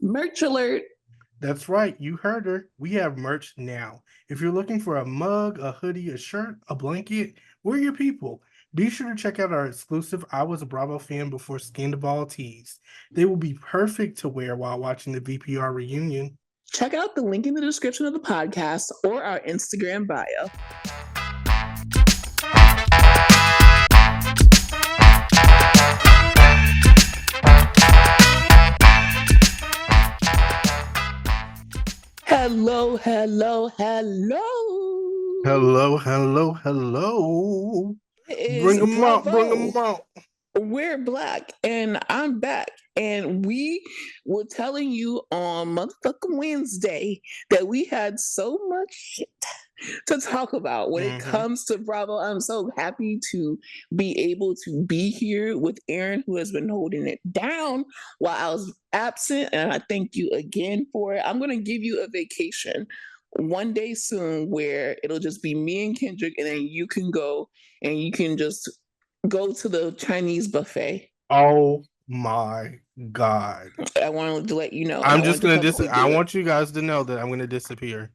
Merch alert. That's right, you heard her. We have merch now. If you're looking for a mug, a hoodie, a shirt, a blanket, we're your people. Be sure to check out our exclusive I Was a Bravo Fan Before Scandal tees. They will be perfect to wear while watching the VPR reunion. Check out the link in the description of the podcast or our Instagram bio. Hello, hello, hello. Hello, hello, hello. It is Bring them out, bring Bravo. them out. We're Black, and I'm back. And we were telling you on motherfucking Wednesday that we had so much shit to talk about when it comes to Bravo. I'm so happy to be able to be here with Aaron, who has been holding it down while I was absent. And I thank you again for it. I'm going to give you a vacation one day soon where it'll just be me and Kendrick, and then you can go and you can just go to the Chinese buffet. Oh my God. I wanted to let you know. I'm just going to I want you guys to know that I'm going to disappear.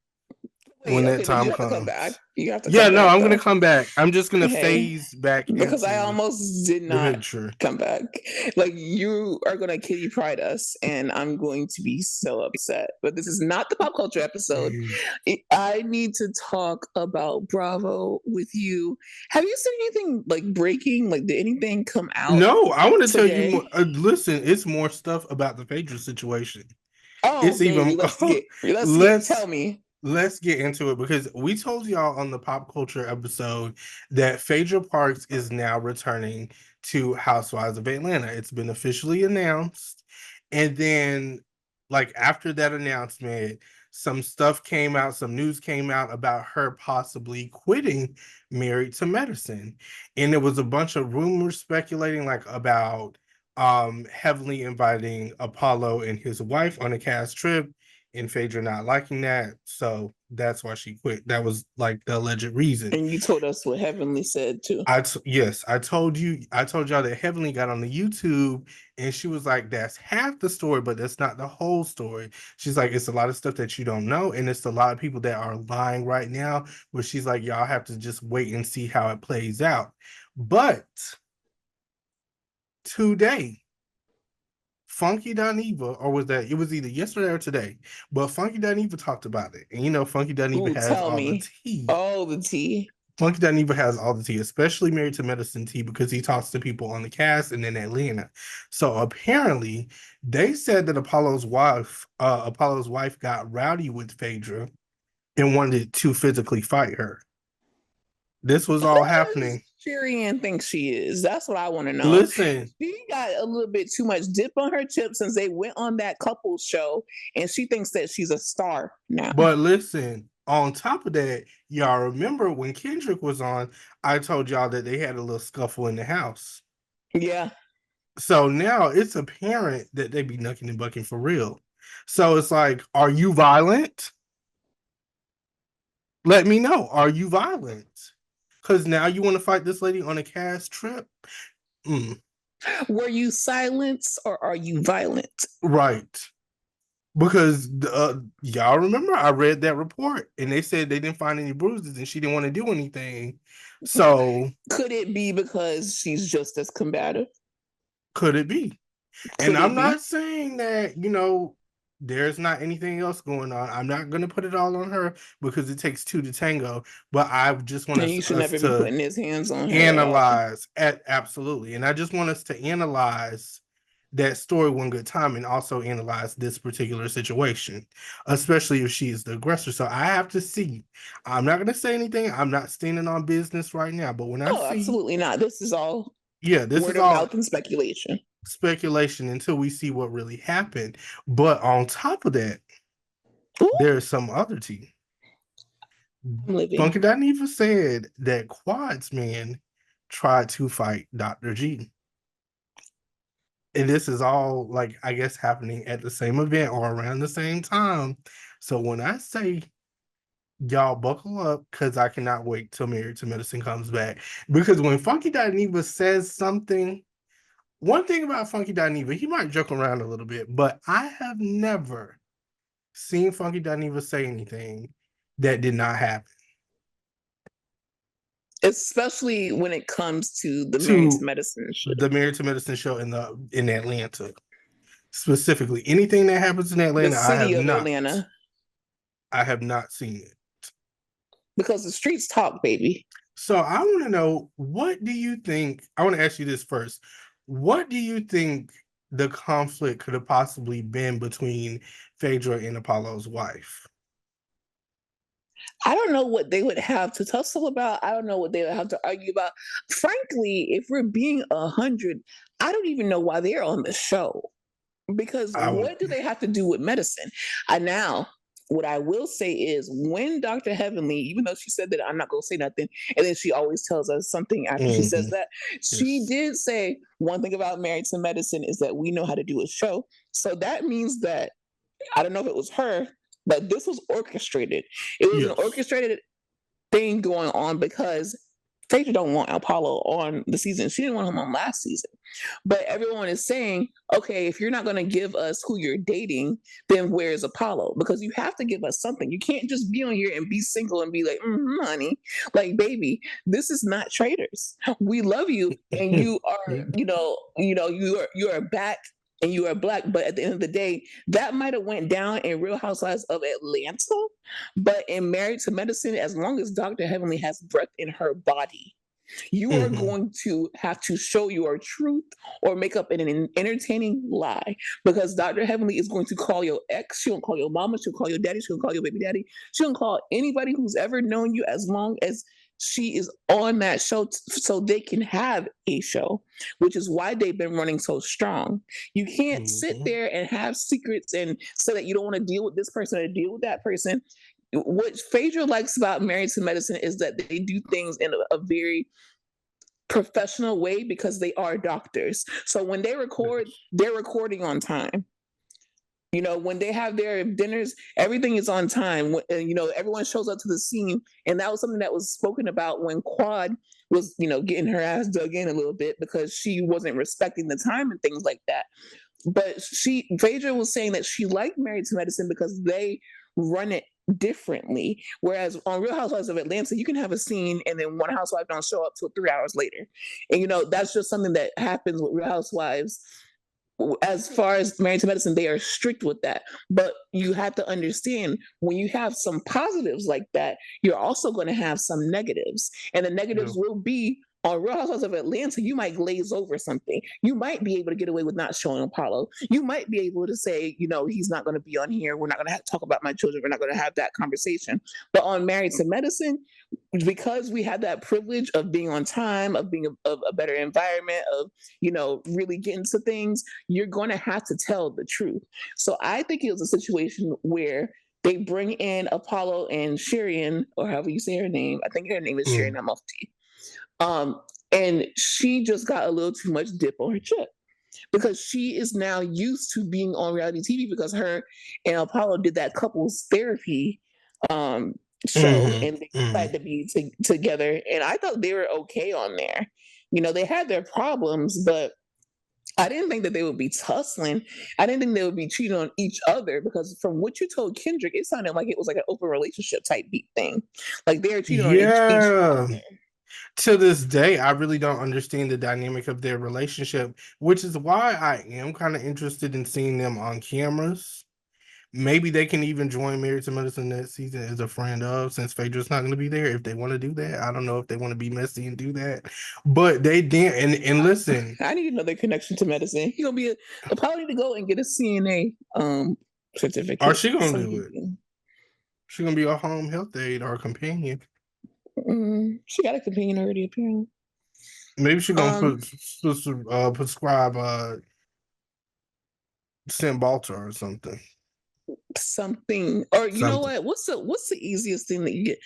When that time comes. Come back. You have to yeah, come no, back, I'm gonna come back. I'm just gonna phase back because I almost did not come back. Like, you are gonna kitty pride us, and I'm going to be so upset. But this is not the pop culture episode. I need to talk about Bravo with you. Have you seen anything like breaking? Like, did anything come out? No, I want to tell you more. Listen, it's more stuff about the Phaedra situation. Oh, it's even. Tell me. Let's get into it, because we told y'all on the pop culture episode that Phaedra Parks is now returning to Housewives of Atlanta. It's been officially announced. And then, like, after that announcement, some stuff came out, some news came out about her possibly quitting Married to Medicine. And there was a bunch of rumors speculating, like, about heavily inviting Apollo and his wife on a cast trip, and Phaedra not liking that, so that's why she quit. That was like the alleged reason. And you told us what Heavenly said too. Yes, I told y'all that Heavenly got on the YouTube, and she was like, "That's half the story, but that's not the whole story." She's like, "It's a lot of stuff that you don't know, and it's a lot of people that are lying right now." But she's like, "Y'all have to just wait and see how it plays out." But today, Funky Dineva, or was that, it was either yesterday or today, but Funky Dineva talked about it. And you know, Funky Dineva has all the tea. All the tea. Funky Dineva has all the tea, especially Married to Medicine tea, because he talks to people on the cast and in Atlanta. So apparently, they said that Apollo's wife got rowdy with Phaedra and wanted to physically fight her. This was all happening. Sherian thinks she is. That's what I want to know. Listen, she got a little bit too much dip on her chip since they went on that couples show, and she thinks that she's a star now. But listen, on top of that, y'all remember when Kendrick was on, I told y'all that they had a little scuffle in the house. Yeah. So now it's apparent that they be knucking and bucking for real. So it's like, are you violent? Let me know. Are you violent? Because now you want to fight this lady on a cast trip? Were you silent or are you violent? Right. Because y'all remember, I read that report and they said they didn't find any bruises and she didn't want to do anything. So could it be because she's just as combative? Could it be? And I'm not saying that, you know, there's not anything else going on. I'm not going to put it all on her because it takes two to tango. But I just want us never be putting his hands on her. Analyze absolutely, and I just want us to analyze that story one good time, and also analyze this particular situation, especially if she is the aggressor. So I have to see. I'm not going to say anything. I'm not standing on business right now. But when I see, absolutely not. This is all. This word is all mouth and speculation until we see what really happened. But on top of that, there's some other tea. Funky Dineva said that Quad's man tried to fight Dr. G. And this is all, like, I guess, happening at the same event or around the same time. So when I say y'all buckle up, because I cannot wait till Married to Medicine comes back. Because when Funky Dineva says something, One thing about Funky Dineva, he might joke around a little bit, but I have never seen Funky Dineva say anything that did not happen. Especially when it comes to the Married to To Medicine shit. the Married to Medicine show in Atlanta. Specifically, anything that happens in The Atlanta, city of Atlanta. I have not seen it. Because the streets talk, baby. So I want to know, what do you think? I want to ask you this first. What do you think the conflict could have possibly been between Phaedra and Apollo's wife? I don't know what they would have to tussle about. I don't know what they would have to argue about. Frankly, if we're being 100, I don't even know why they're on the show. Because what do they have to do with medicine? Now, what I will say is when Dr. Heavenly, even though she said that I'm not going to say nothing, and then she always tells us something after she says that, she did say one thing about Married to Medicine is that we know how to do a show. So that means that, I don't know if it was her, but this was orchestrated. It was an orchestrated thing going on because Phaedra don't want Apollo on the season. She didn't want him on last season. But everyone is saying, okay, if you're not going to give us who you're dating, then where's Apollo? Because you have to give us something. You can't just be on here and be single and be like, honey, like, baby, this is not traitors. We love you, and you are, you're back and you are black. But at the end of the day, that might have went down in Real Housewives of Atlanta. But in Married to Medicine, as long as Dr. Heavenly has breath in her body, you are going to have to show your truth or make up an entertaining lie, because Dr. Heavenly is going to call your ex. She won't call your mama. She'll call your daddy. She'll call your baby daddy. She won't call anybody who's ever known you, as long as she is on that show, so they can have a show, which is why they've been running so strong. You can't sit there and have secrets and say that you don't want to deal with this person or deal with that person. What Phaedra likes about Married to Medicine is that they do things in a very professional way because they are doctors. So when they record, they're recording on time. When they have their dinners, everything is on time. Everyone shows up to the scene. And that was something that was spoken about when Quad was, getting her ass dug in a little bit because she wasn't respecting the time and things like that. But Phaedra was saying that she liked Married to Medicine because they run it differently. Whereas on Real Housewives of Atlanta, you can have a scene and then one housewife don't show up till 3 hours later. And that's just something that happens with Real Housewives. As far as Married to Medicine, they are strict with that. But you have to understand, when you have some positives like that, you're also going to have some negatives. And the negatives will be, on Real Housewives of Atlanta, you might glaze over something. You might be able to get away with not showing Apollo. You might be able to say, he's not going to be on here. We're not going to talk about my children. We're not going to have that conversation. But on Married to Medicine, because we have that privilege of being on time, of being a better environment, of, really getting to things, you're going to have to tell the truth. So I think it was a situation where they bring in Apollo and Shirian, or however you say her name. I think her name is Shirian Amalfi. And she just got a little too much dip on her chip because she is now used to being on reality TV, because her and Apollo did that couples therapy show, and they decided to be together. And I thought they were okay on there. They had their problems, but I didn't think that they would be tussling. I didn't think they would be cheating on each other, because from what you told Kendrick, it sounded like it was like an open relationship type beat thing. Like they were cheating on each other. To this day, I really don't understand the dynamic of their relationship, which is why I am kind of interested in seeing them on cameras. Maybe they can even join Married to Medicine that season as a friend of, since Phaedra's not going to be there. If they want to do that, I don't know if they want to be messy and do that, but they did. And listen, I need another connection to medicine. He gonna be probably need to go and get a CNA certificate. Or she gonna do it? She gonna be a home health aide or a companion. She got a companion already, apparently. Maybe she gonna prescribe Cymbalta or something. Something, or you know what? What's the easiest thing that you get?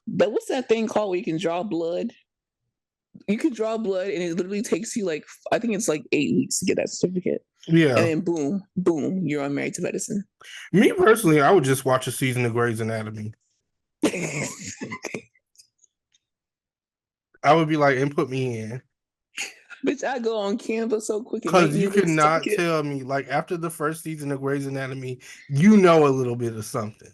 What's that thing called where you can draw blood? You can draw blood, and it literally takes you I think it's 8 weeks to get that certificate. Yeah, and then boom, you're on Married to Medicine. Me personally, I would just watch a season of Grey's Anatomy. I would be like, and put me in. Bitch, I go on Canva so quick and make Because me you a little cannot certificate. tell me, like, after the first season of Grey's Anatomy, you know a little bit of something.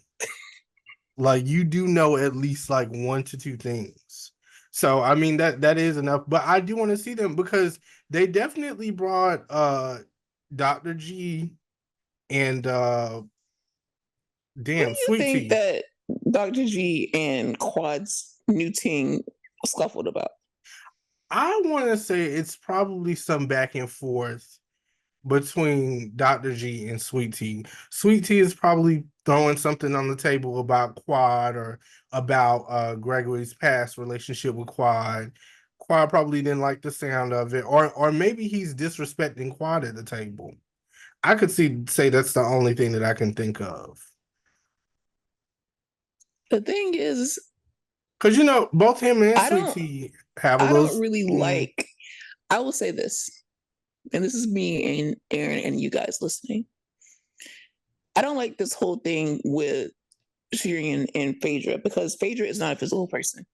Like, you do know at least like 1 to 2 things. So I mean that is enough. But I do want to see them because they definitely brought Dr. G and What do damn you Sweet think Tea. that Dr. G and Quad's new team scuffled about? I want to say it's probably some back and forth between Dr. G and Sweet Tea. Sweet Tea is probably throwing something on the table about Quad or about Gregory's past relationship with Quad. Quad probably didn't like the sound of it, or maybe he's disrespecting Quad at the table. I could say that's the only thing that I can think of. The thing is, Because both him and I Sweet don't Tea have a I little. don't really like, I will say this, and this is me and Aaron and you guys listening. I don't like this whole thing with Shirian and Phaedra because Phaedra is not a physical person.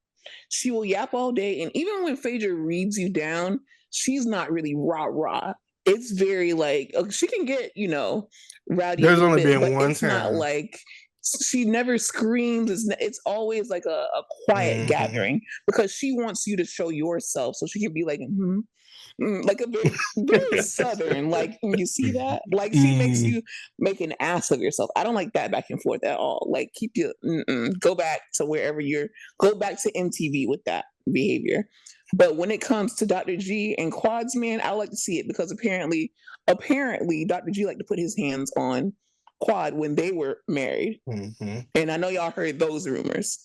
She will yap all day, and even when Phaedra reads you down, she's not really rah rah. It's very like she can get rowdy a There's little only bit, been but one it's not time. like she never screams. It's always like a quiet gathering because she wants you to show yourself, so she can be like, like a very southern. Like you see that, like she makes you make an ass of yourself. I don't like that back and forth at all. Like keep your go back to wherever go back to MTV with that behavior. But when it comes to Dr. G and Quads, man, I like to see it because apparently Dr. G liked to put his hands on Quad when they were married. And I know y'all heard those rumors.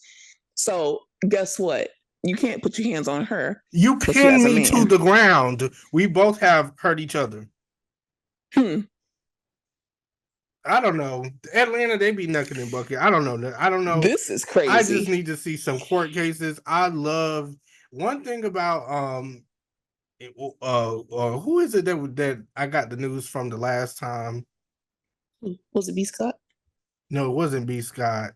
So guess what? You can't put your hands on her. You because she pin has a me to man. the ground. We both have hurt each other. I don't know. Atlanta, they be knucking and bucket. I don't know. I don't know. This is crazy. I just need to see some court cases. I love one thing about who is it that I got the news from the last time? Was it B. Scott? No, it wasn't B. Scott.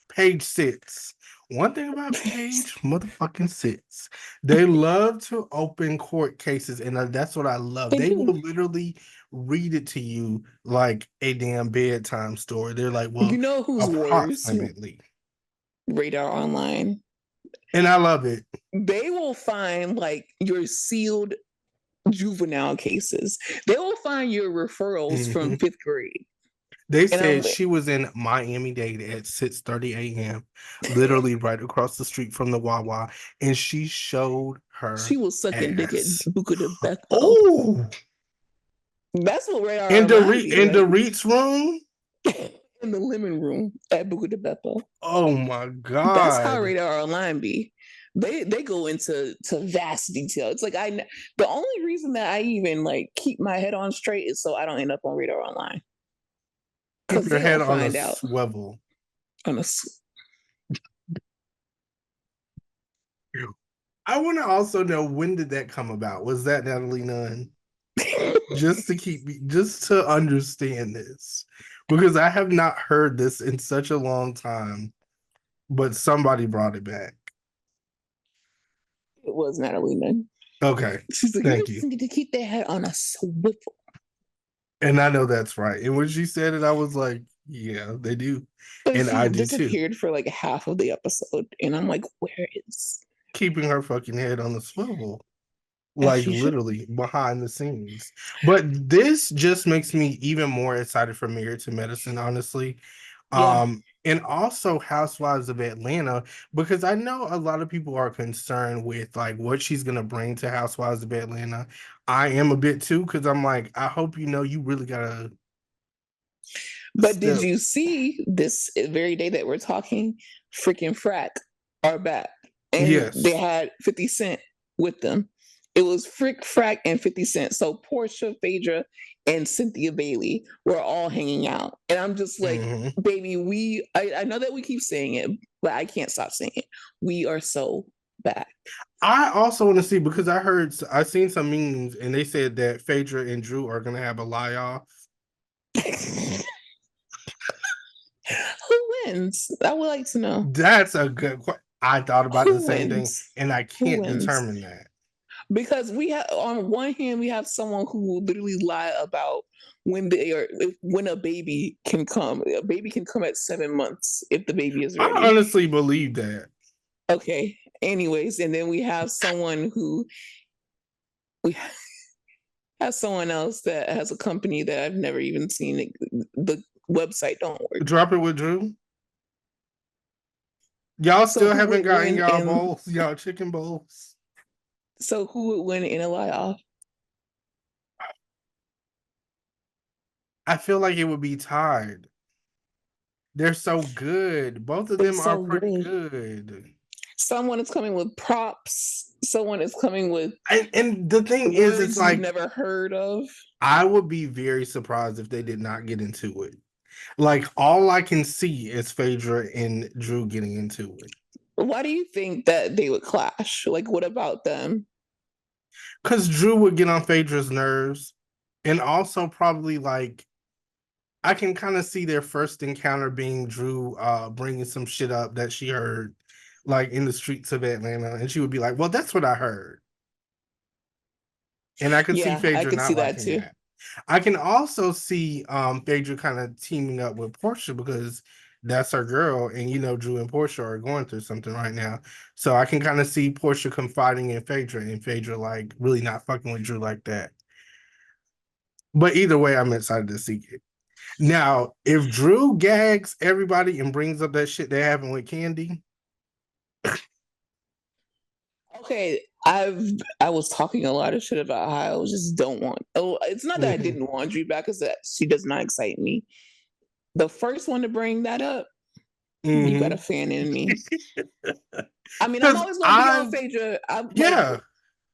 Page Six. One thing about Page motherfucking Six, they love to open court cases, and that's what I love. They will literally read it to you like a damn bedtime story. They're like, well, you know who's worse? approximately. Radar Online. And I love it. They will find like your sealed juvenile cases. They will find your referrals from 5th grade. They said she was in Miami-Dade at 6:30 a.m., literally right across the street from the Wawa, and she showed her. She was sucking dick at Buca de Beppo. Oh, that's what Radar in Online the Reed's room. In the lemon room at Buca de Beppo. Oh my god, that's how Radar Online be. They go into vast detail. It's like the only reason that I even like keep my head on straight is so I don't end up on Radar Online. Keep your head on a swivel. I want to also know, when did that come about? Was that Natalie Nunn? just to understand this, because I have not heard this in such a long time, but somebody brought it back. It was Natalie Nunn. Okay, she's like, thank you need to keep their head on a swivel. And I know that's right. And when she said it, I was like, yeah, they do. And I do disappeared too. for like half of the episode. And I'm like, where is keeping her fucking head on the swivel? Like literally behind the scenes. But this just makes me even more excited for Married to Medicine, honestly. And also Housewives of Atlanta, because I know a lot of people are concerned with like what she's gonna bring to Housewives of Atlanta. I am a bit too, because I'm like, I hope you really gotta. But did you see this very day that we're talking? Freaking Frack are back, and they had 50 Cent with them. It was Frick, Frack, and 50 Cent. So Portia, Phaedra, and Cynthia Bailey were all hanging out. And I'm just like, baby, I know that we keep saying it, but I can't stop saying it. We are so back. I also want to see, because I've seen some memes and they said that Phaedra and Drew are going to have a lie-off. Who wins? I would like to know. That's a good question. I thought about the same thing, and I can't determine that. Because we have, on one hand, we have someone who will literally lie about when a baby can come. A baby can come at 7 months if the baby is I ready. honestly believe that. Okay. Anyways, and then we have someone who we have someone else that has a company that I've never even seen. The website don't work. Drop it with Drew. Y'all So still who haven't would gotten win y'all in? bowls, y'all chicken bowls. So who would win in a lie off? I feel like it would be tied. They're so good. Both of They're them are so pretty good. good. Someone is coming with props. Someone is coming with And the thing is, it's words you've like never heard of. I would be very surprised if they did not get into it. Like all I can see is Phaedra and Drew getting into it. Why do you think that they would clash? Like, what about them? Because Drew would get on Phaedra's nerves. And also probably like I can kind of see their first encounter being Drew bringing some shit up that she heard like in the streets of Atlanta. And she would be like, well, that's what I heard. And I could see Yeah, I Phaedra could see not that liking too. that. I can also see Phaedra kind of teaming up with Portia because that's her girl, and you know Drew and Portia are going through something right now. So I can kind of see Portia confiding in Phaedra and Phaedra like really not fucking with Drew like that. But either way, I'm excited to see it. Now, if Drew gags everybody and brings up that shit they having with Candy, Okay, I was talking a lot of shit about how I just don't want. Oh, it's not that I mhm. didn't want Drew back; it's that she does not excite me. The first one to bring that up, you got a Mhm. fan in me. I mean, I'm Because always gonna be on Phaedra. I'm yeah,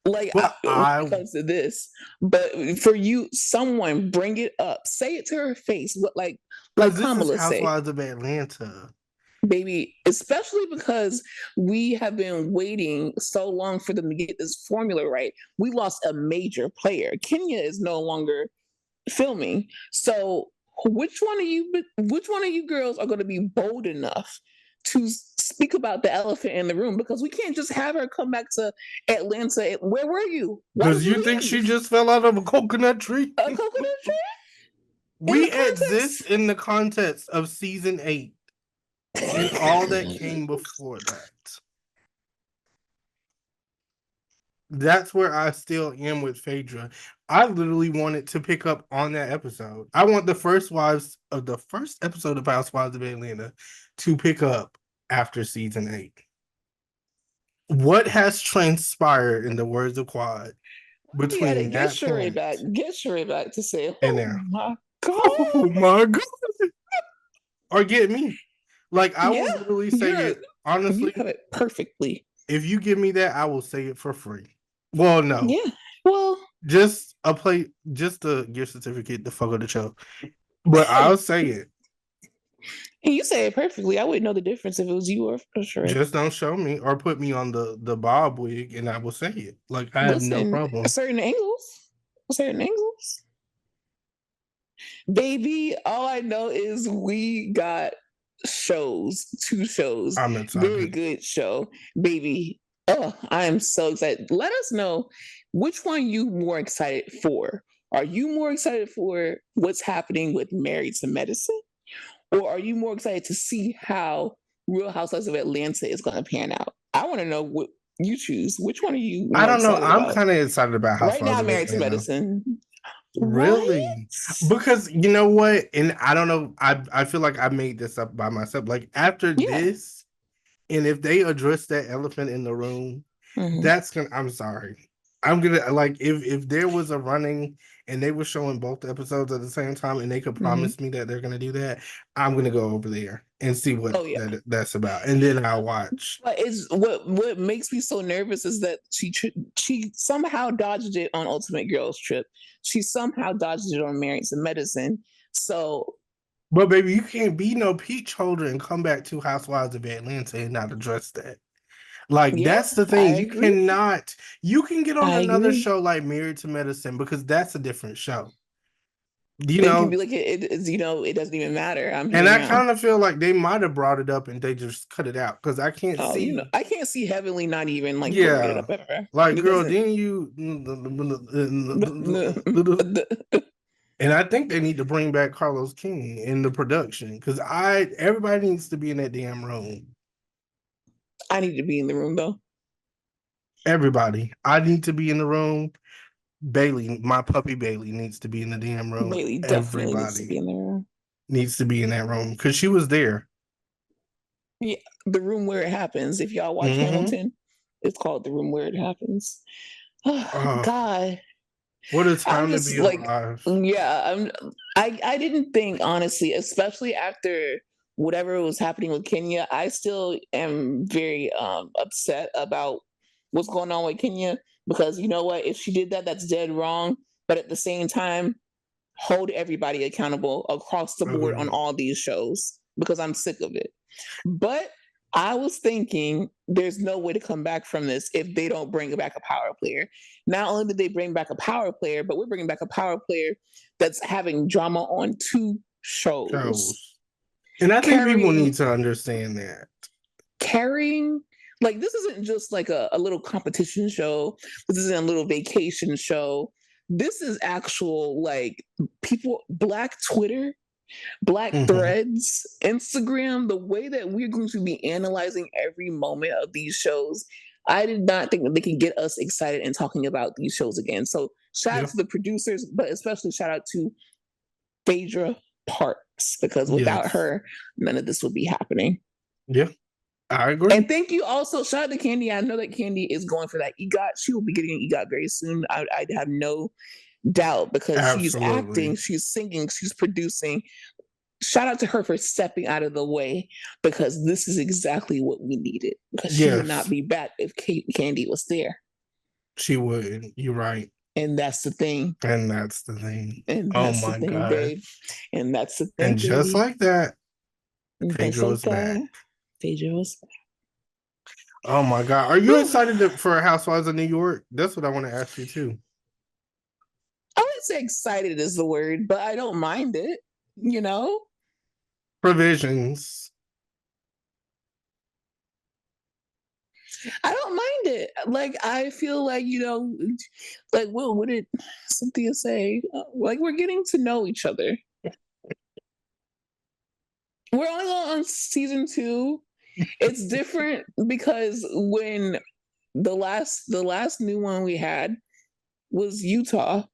but when it comes to this, but for you, someone bring it up, say it to her face. What like because this is Kamala say, Housewives of Atlanta. baby, especially because we have been waiting so long for them to get this formula right. We lost a major player. Kenya is no longer filming. So which one of you girls are going to be bold enough to speak about the elephant in the room? Because we can't just have her come back to Atlanta. Where were you? Why Does did you you think she leave? just fell out of a coconut tree? A coconut tree in the We exist context? in the context of season 8 and all that came before that. That's where I still am with Phaedra. I literally wanted to pick up on that episode. I want the first episode of Housewives of Atlanta to pick up after season 8. What has transpired, in the words of Quad, Yeah, between get that Sheree back. point Get Sheree back to say, and "Oh now? my god, Oh my god! Or get me. Like I yeah, will literally say you it honestly. have it perfectly." If you give me that, I will say it for free. Well, no, Yeah. Well, just a play, just a gift certificate to fuck up the show. But I'll say it. and you say it perfectly. I wouldn't know the difference if it was you or Sheree. Just don't show me or put me on the bob wig, and I will say it. Like I have no Listen, problem. certain angles, baby. All I know is we got two shows, I'm very excited. good show, baby. Oh, I am so excited. Let us know which one you more excited for. Are you more excited for what's happening with Married to Medicine, or are you more excited to see how Real Housewives of Atlanta is going to pan out? I want to know what you choose. Which one are you I more don't know. excited I'm about? kind of excited about Right Housewives now, of Married to Atlanta. Medicine. What? Really? Because you know what? And I don't know. I feel like I made this up by myself. Like after Yeah. this, and if they address that elephant in the room, Mm-hmm. that's gonna. I'm sorry. I'm gonna like if there was a running and they were showing both episodes at the same time and they could Mm-hmm. promise me that they're gonna do that, I'm gonna go over there and see what Oh yeah. that's about, and then I'll watch. But it's what makes me so nervous is that she somehow dodged it on Ultimate Girls Trip. She somehow dodged it on Married to Medicine. So But baby, you can't be no peach holder and come back to Housewives of Atlanta and not address that. Like yeah, that's the I thing. You agree. cannot. You can get on I another agree. show like Married to Medicine because that's a different show. You It can know, be like it's it doesn't even matter. I'm and here I now. kind of feel like they might have brought it up and they just cut it out because I can't Oh, see. I can't see Heavenly not even like bringing it Yeah, up ever. like It girl, doesn't. didn't you? And I think they need to bring back Carlos King in the production because everybody needs to be in that damn room. I need to be in the room though. Everybody, I need to be in the room. Bailey, my puppy Bailey, needs to be in the damn room. Bailey definitely needs to be Everybody in the room. needs to be in that room because she was there. Yeah, the room where it happens. If y'all watch Mm-hmm. Hamilton, it's called the room where it happens. Oh, Oh, God, what a I'm time to just be like, alive. yeah, I didn't think honestly, especially after whatever was happening with Kenya. I still am very upset about what's going on with Kenya because you know what? If she did that, that's dead wrong. But at the same time, hold everybody accountable across the board on Agreed. all these shows because I'm sick of it. But I was thinking there's no way to come back from this if they don't bring back a power player. Not only did they bring back a power player, but we're bringing back a power player that's having drama on two shows. Shows. And I think people Carrying, need to understand that. carrying, like this isn't just like a little competition show. This isn't a little vacation show. This is actual like people, Black Twitter, Black Mm-hmm. Threads, Instagram, the way that we're going to be analyzing every moment of these shows. I did not think that they can get us excited and talking about these shows again. So shout out Yeah. to the producers, but especially shout out to Phaedra Parks because without Yes. her, none of this would be happening. Yeah. I agree. And thank you also. Shout out to Candy. I know that Candy is going for that EGOT. She will be getting an EGOT very soon. I have no doubt because she's acting, Absolutely. she's singing, she's producing. Shout out to her for stepping out of the way because this is exactly what we needed. Because she would not Yes, be back if Candy was there. she would. You're right. And that's the thing. And that's the thing. And Oh that's the my thing, God. babe. And that's the thing, And just baby. like that, And just Phaedra like was back. that, Phaedra was back. Oh my God. Are you excited for Housewives of New York? That's what I want to ask you too. I wouldn't say excited is the word, but I don't mind it, you know? Provisions. I don't mind it. Like I feel like like what did Cynthia say? Like we're getting to know each other. We're only on season 2. It's different because when the last new one we had was Utah,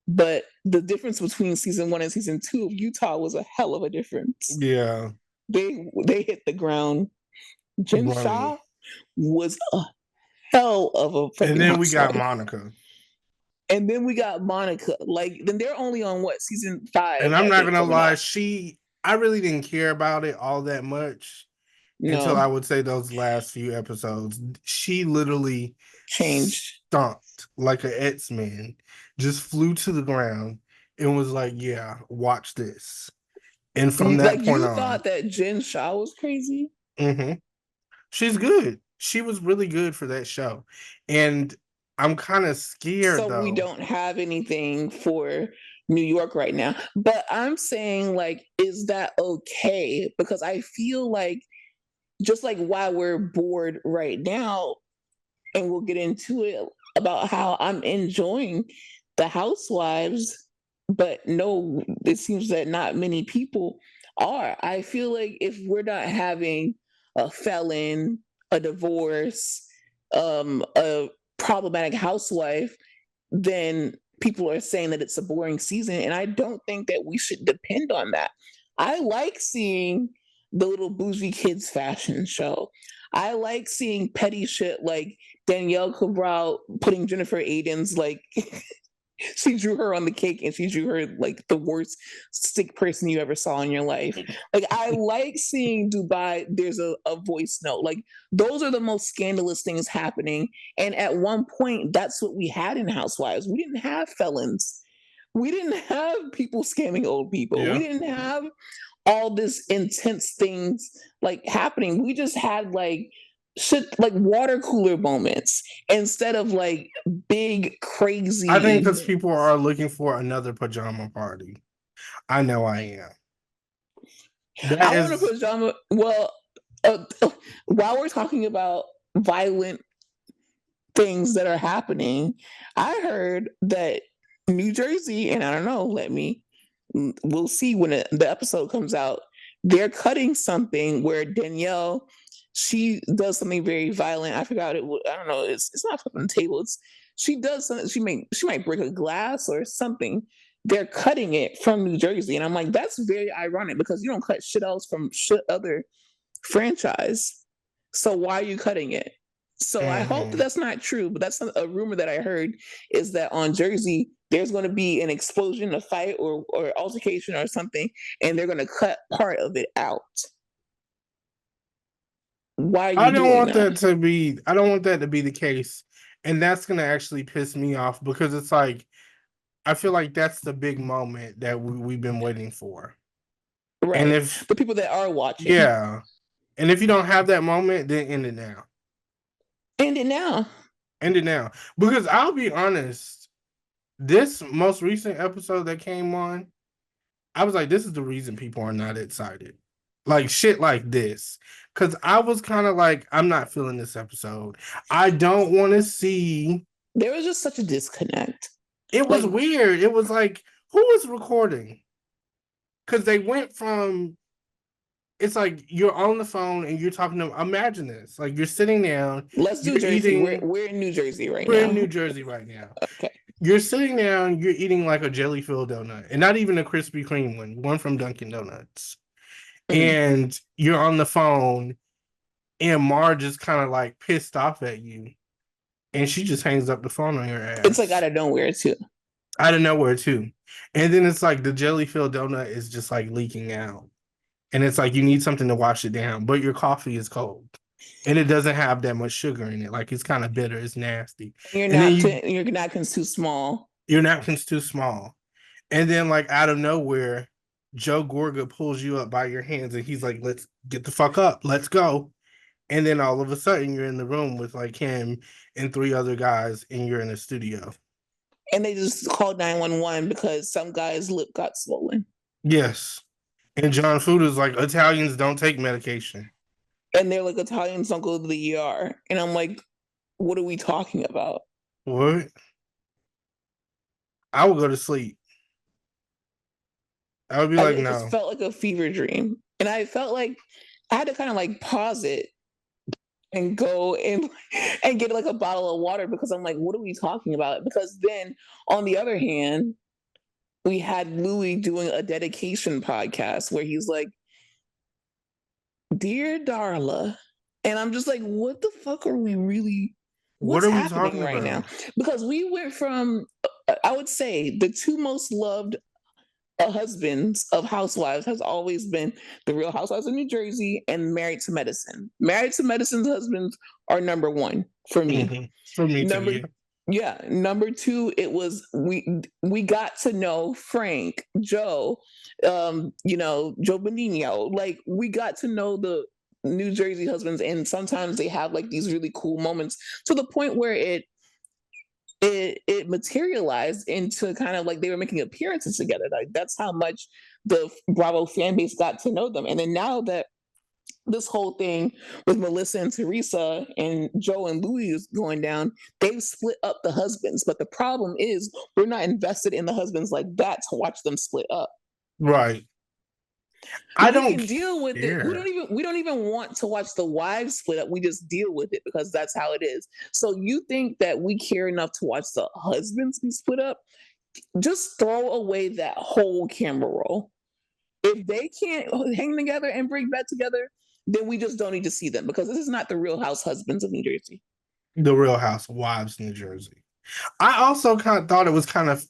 but the difference between season 1 and season 2 of Utah was a hell of a difference. Yeah. They hit the ground. Jen Running. Shaw was a hell of a And fucking then we got housewife. Monica. And then we got Monica. Like, then they're only on what, season 5, And I'm I not think, gonna coming lie, up. I really didn't care about it all that much until No, I would say those last few episodes. She literally changed. stomped like an X-Man, just flew to the ground and was like, yeah, watch this. And from that Like, point you on, thought that Jen Shaw was crazy? mm-hmm, she's good. She was really good for that show. And I'm kind of scared So we though. don't have anything for New York right now. But I'm saying, like, is that okay? Because I feel like just like why we're bored right now, and we'll get into it about how I'm enjoying the housewives, but no, it seems that not many people are. I feel like if we're not having a felon, a divorce, a problematic housewife, then people are saying that it's a boring season. And I don't think that we should depend on that. I like seeing the little bougie kids fashion show. I like seeing petty shit like Danielle Cabral putting Jennifer Aiden's like she drew her on the cake and she drew her like the worst sick person you ever saw in your life. Like I like seeing Dubai, there's a voice note. Like those are the most scandalous things happening. And at one point, that's what we had in Housewives. We didn't have felons. We didn't have people scamming old people. We Yeah. didn't have all this intense things like happening. We just had like shit like water cooler moments instead of like big I crazy think because events. people are looking for another pajama party. I know I am. That I want to is, put drama. Well, while we're talking about violent things that are happening, I heard that New Jersey, and I don't know, we'll see when the episode comes out. They're cutting something where Danielle, she does something very violent. I forgot it. I don't know. It's not on the table. She does something. She might break a glass or something. They're cutting it from New Jersey, and I'm like, that's very ironic because you don't cut shit else from shit other franchise. So why are you cutting it? So I hope that mhm. that's not true, but that's a rumor that I heard is that on Jersey there's going to be an explosion, a fight, or altercation or something, and they're going to cut part of it out. Why are I you don't doing want that? that to be. I don't want that to be the case, and that's gonna actually piss me off because it's like I feel like that's the big moment that we've been waiting for. And Right. if The people that are watching. yeah, and if you don't have that moment, then end it now. End it now. End it now. Because I'll be honest, this most recent episode that came on, I was like, this is the reason people are not excited. Like shit like this. Cause I was kind of like, I'm not feeling this episode. I don't want to see. There was just such a disconnect. It was Like, weird. It was like, who was recording? Because they went from it's like you're on the phone and you're talking to imagine this. Like you're sitting down, let's do you're Jersey. We're eating, we're in New Jersey right we're in now. New Jersey right now. Okay. You're sitting down, you're eating like a jelly filled donut, and not even a Krispy Kreme one from Dunkin' Donuts. Mm. And you're on the phone, and Marge is kind of like pissed off at you, and she just hangs up the phone on your It's like out ass of nowhere too. out of nowhere too. And then it's like the jelly filled donut is just like leaking out, and it's like you need something to wash it down, but your coffee is cold. And it doesn't have that much sugar in it. Like it's kind of bitter. It's nasty. And And then your napkin's too small. your napkin's too small. And then like out of nowhere, Joe Gorga pulls you up by your hands and he's like, "Let's get the fuck up. Let's go." And then all of a sudden you're in the room with like him and three other guys and you're in a studio. And they just called 911 because some guy's lip got swollen. Yes. And John Food is like, Italians don't take medication. And they're like, Italians don't go to the ER. And I'm like, what are we talking about? What? I would go to sleep. I would be like, It just no. felt like a fever dream. And I felt like I had to kind of like pause it and go and get like a bottle of water because I'm like, what are we talking about? Because then on the other hand, we had Louis doing a dedication podcast where he's like, Dear Darla. And I'm just like, what the fuck are we really What what's are we happening talking right now? about? Because we went from I would say the two most loved husbands of housewives has always been the Real Housewives of New Jersey and Married to Medicine. Married to Medicine's husbands are number one for me. Mm-hmm. For me too, Number yeah. yeah, number two, it was we got to know Frank, Joe, Joe Benigno. Like we got to know the New Jersey husbands, and sometimes they have like these really cool moments to the point where it materialized into kind of like they were making appearances together. Like that's how much the Bravo fan base got to know them. And then now that this whole thing with Melissa and Teresa and Joe and Louis is going down, they've split up the husbands. But the problem is we're not invested in the husbands like that to watch them split up. Right. I We don't can deal with it. care. We don't even want to watch the wives split up. We just deal with it because that's how it is. So you think that we care enough to watch the husbands be split up? Just throw away that whole camera roll. If they can't hang together and break bed together, then we just don't need to see them because this is not the Real House husbands of New Jersey. The Real Housewives, New Jersey. I also kind of thought it was kind of,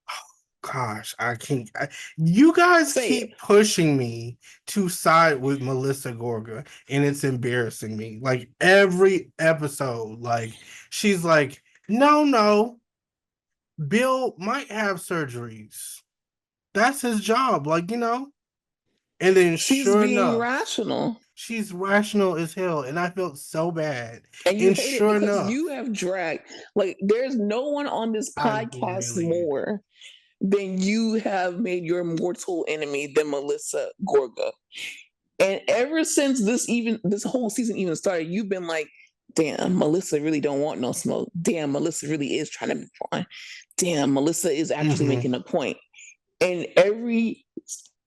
oh, gosh, I can't. You guys Say it. keep pushing me to side with Melissa Gorga, and it's embarrassing me. Like every episode, like she's like, no, Bill might have surgeries. That's his job, like, And then She's sure being enough, rational. she's rational as hell, and I felt so bad. And you And hate it sure because enough, you have dragged, like, there's no one on this I podcast really more then you have made your mortal enemy than Melissa Gorga. And ever since this whole season even started, you've been like, damn, Melissa really don't want no smoke. Damn, Melissa really is trying to be fun. Damn, Melissa is actually making a point. And every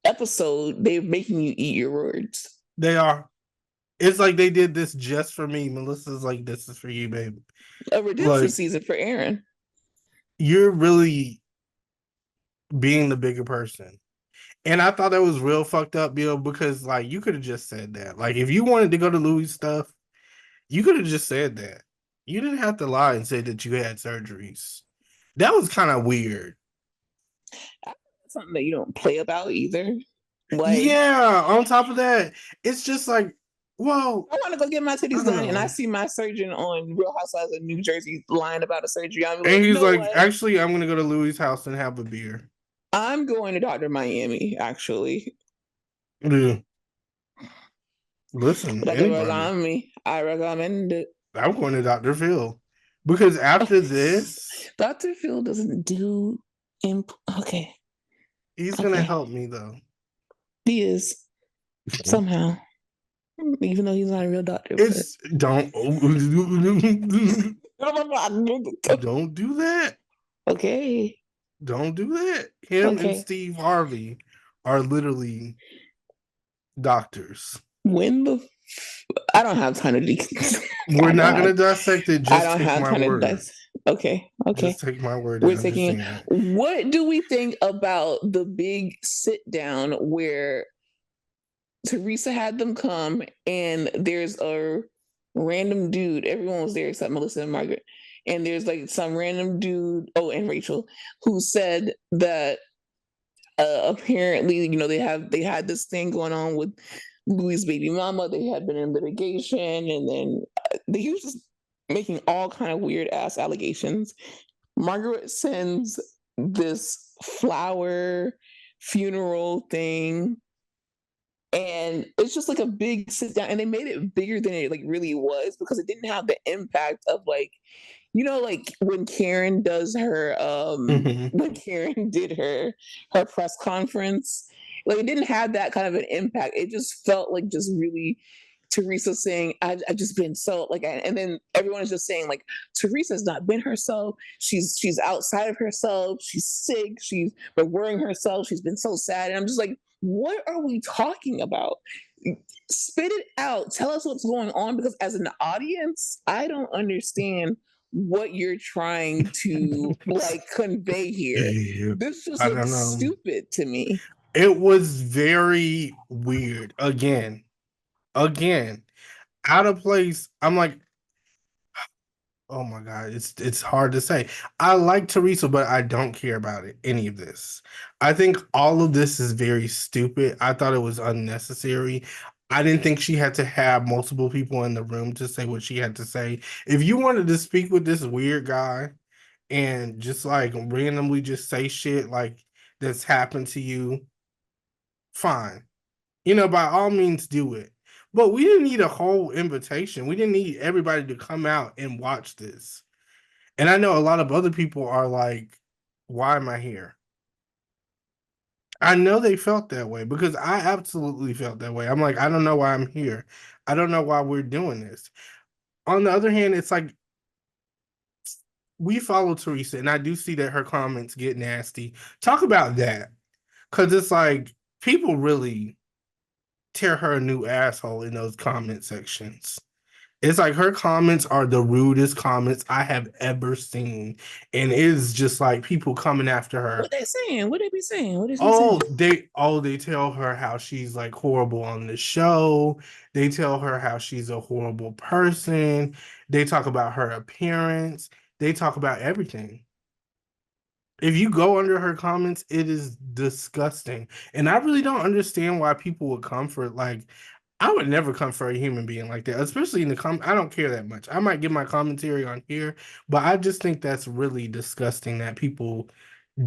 episode, they're making you eat your words. They are. It's like they did this just for me. Melissa's like, this is for you, babe. A redemption season for Aaron. You're really being the bigger person. And I thought that was real fucked up, Bill, because like you could have just said that. Like if you wanted to go to Louis' stuff, you could have just said that. You didn't have to lie and say that you had surgeries. That was kind of weird. Something that you don't play about either. Like, yeah, on top of that, it's just like, well, I want to go get my titties done, and I see my surgeon on Real Housewives of New Jersey lying about a surgery. I'm and he's like, actually, I'm going to go to Louis' house and have a beer. I'm going to Dr. Miami, actually. Yeah. Listen, I recommend it. I'm going to Dr. Phil because after this, Dr. Phil doesn't do okay. He's gonna help me though. He is somehow, even though he's not a real doctor. It's don't do that. Okay. Don't do that. Him and Steve Harvey are literally doctors. I don't have time to We're not going to dissect it. Just I don't have time to dissect. Okay. Just take my word. We're taking. What do we think about the big sit down where Teresa had them come and there's a random dude? Everyone was there except Melissa and Margaret. And there's like some random dude, and Rachel, who said that apparently, they had this thing going on with Louis' baby mama. They had been in litigation, and then they was just making all kind of weird ass allegations. Margaret sends this flower funeral thing, and it's just like a big sit down, and they made it bigger than it like really was because it didn't have the impact of like, like when Karen does her when Karen did her press conference, like it didn't have that kind of an impact. It just felt like just really Teresa saying, I've just been so like, and then everyone is just saying like, Teresa's not been herself. She's outside of herself. She's sick. She's been worrying herself. She's been so sad. And I'm just like, what are we talking about? Spit it out. Tell us what's going on, because as an audience, I don't understand what you're trying to like convey here. This just looks stupid to me. It was very weird. Again, out of place. I'm like, oh my God, it's hard to say. I like Teresa, but I don't care about any of this. I think all of this is very stupid. I thought it was unnecessary. I didn't think she had to have multiple people in the room to say what she had to say. If you wanted to speak with this weird guy and just like randomly just say shit like that's happened to you, fine. By all means do it. But we didn't need a whole invitation. We didn't need everybody to come out and watch this. And I know a lot of other people are like, why am I here? I know they felt that way because I absolutely felt that way. I'm like, I don't know why I'm here. I don't know why we're doing this. On the other hand, it's like, we follow Teresa, and I do see that her comments get nasty. Talk about that. Because it's like, people really tear her a new asshole in those comment sections. It's like her comments are the rudest comments I have ever seen. And it's just like people coming after her. What they saying? What they be saying? What is they tell her how she's like horrible on the show. They tell her how she's a horrible person. They talk about her appearance. They talk about everything. If you go under her comments, it is disgusting. And I really don't understand why people would come for like, I would never come for a human being like that, especially in the I don't care that much. I might give my commentary on here, but I just think that's really disgusting that people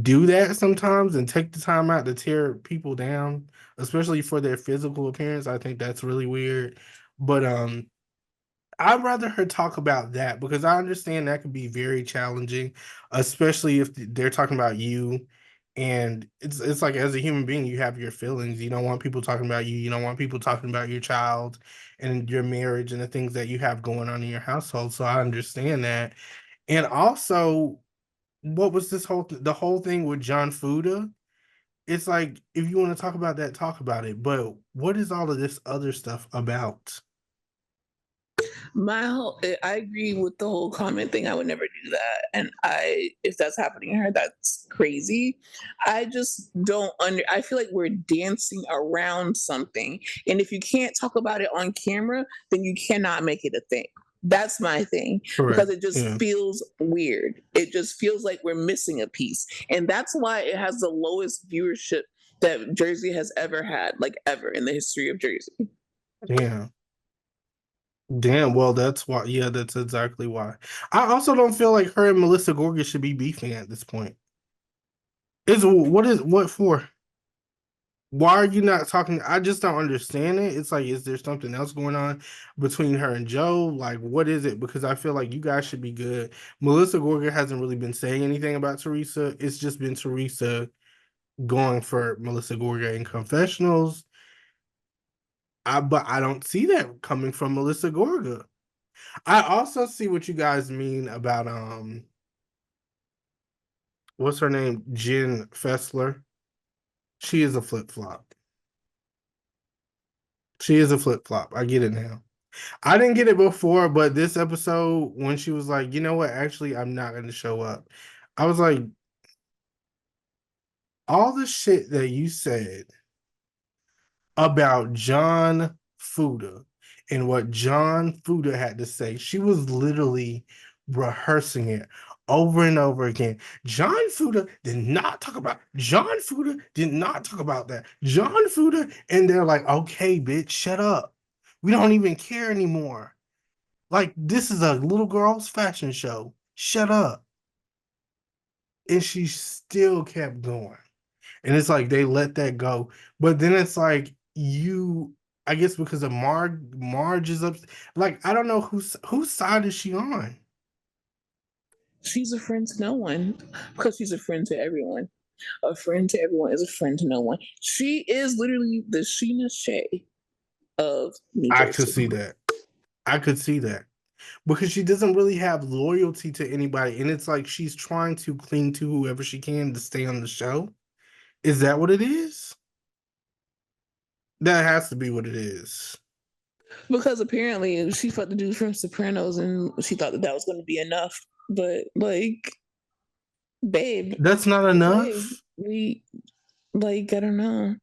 do that sometimes and take the time out to tear people down, especially for their physical appearance. I think that's really weird. But I'd rather her talk about that because I understand that could be very challenging, especially if they're talking about you And it's like, as a human being, you have your feelings. You don't want people talking about you. You don't want people talking about your child and your marriage and the things that you have going on in your household. So I understand that. And also, what was the whole thing with John Fuda? It's like, if you want to talk about that, talk about it. But what is all of this other stuff about? I agree with the whole comment thing. I would never do that, and if that's happening to her, that's crazy. I just don't I feel like we're dancing around something, and if you can't talk about it on camera, then you cannot make it a thing. That's my thing, because Correct. it just Yeah. feels weird. It just feels like we're missing a piece, and that's why it has the lowest viewership that Jersey has ever had, like ever in the history of Jersey. Yeah. Damn, well, that's why. Yeah, that's exactly why. I also don't feel like her and Melissa Gorga should be beefing at this point. What for? Why are you not talking? I just don't understand it. It's like, is there something else going on between her and Joe? Like, what is it? Because I feel like you guys should be good. Melissa Gorga hasn't really been saying anything about Teresa. It's just been Teresa going for Melissa Gorga in confessionals. But I don't see that coming from Melissa Gorga. I also see what you guys mean about what's her name? Jen Fessler. She is a flip flop. She is a flip flop. I get it now. I didn't get it before, but this episode, when she was like, you know what, actually, I'm not going to show up, I was like, all the shit that you said about John Fuda and what John Fuda had to say, she was literally rehearsing it over and over again. John Fuda did not talk about John Fuda did not talk about that. John Fuda, and they're like, okay, bitch, shut up. We don't even care anymore. Like, this is a little girl's fashion show. Shut up. And she still kept going. And it's like they let that go. But then it's like, I guess because of Marge is up. Like, I don't know whose side is she on? She's a friend to no one, because she's a friend to everyone. A friend to everyone is a friend to no one. She is literally the Sheena Shea of New I could Jersey. see that. I could see that. Because she doesn't really have loyalty to anybody. And it's like she's trying to cling to whoever she can to stay on the show. Is that what it is? That has to be what it is. Because apparently she fucked the dude from Sopranos and she thought that that was going to be enough. But like, babe, That's not babe, enough. we like, I don't know.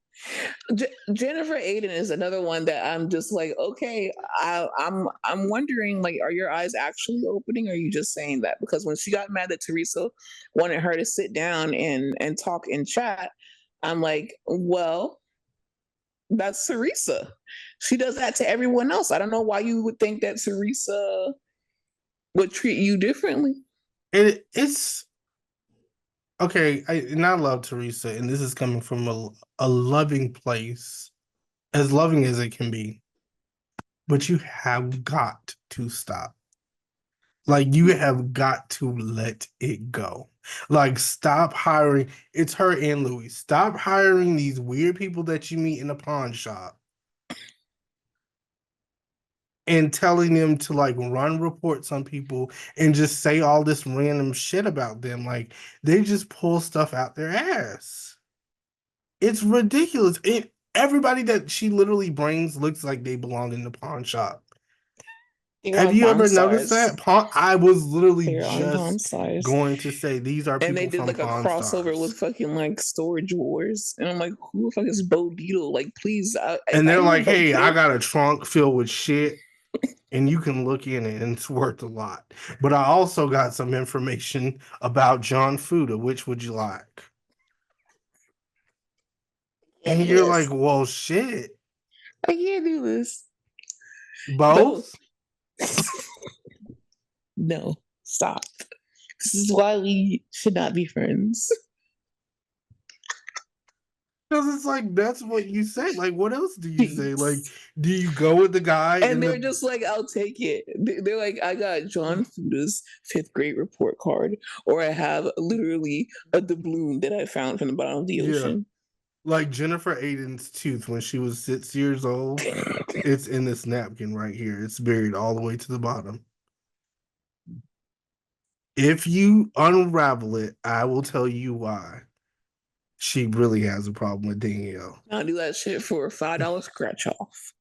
Jennifer Aiden is another one that I'm just like, okay, I'm wondering, like, are your eyes actually opening, or are you just saying that? Because when she got mad that Teresa wanted her to sit down and talk and chat, I'm like, well, that's Teresa. She does that to everyone else. I don't know why you would think that Teresa would treat you differently. It's okay. And I love Teresa, and this is coming from a loving place, as loving as it can be. But you have got to stop. Like, you have got to let it go. Like, stop hiring. It's her and Louis. Stop hiring these weird people that you meet in a pawn shop and telling them to like run reports on people and just say all this random shit about them. Like, they just pull stuff out their ass. It's ridiculous. Everybody that she literally brings looks like they belong in the pawn shop. They're Have on you Pawn ever noticed Stars. that? I was literally They're on Pawn just Stars. going to say these are And they people did from like a Pawn crossover Stars. with fucking like Storage Wars, and I'm like, who the fuck is Bo Dietl? Like, please, And I they're know like, Bo hey, I Dietl. got a trunk filled with shit and you can look in it and it's worth a lot. But I also got some information about John Fuda. Which would you like? Can't And do you're like, this. well, shit. I can't do this. Both. Both? No, stop. This is why we should not be friends. Because it's like, that's what you say. Like, what else do you say? Like, Thanks. do you go with the guy And in they're the just like, I'll take it. They're like, I got John Fuda's fifth grade report card, or I have literally a doubloon that I found from the bottom of the yeah, ocean. like Jennifer Aiden's tooth when she was 6 years old? It's in this napkin right here. It's buried all the way to the bottom. If you unravel it, I will tell you why she really has a problem with Danielle. I'll do that shit for a $5 scratch off.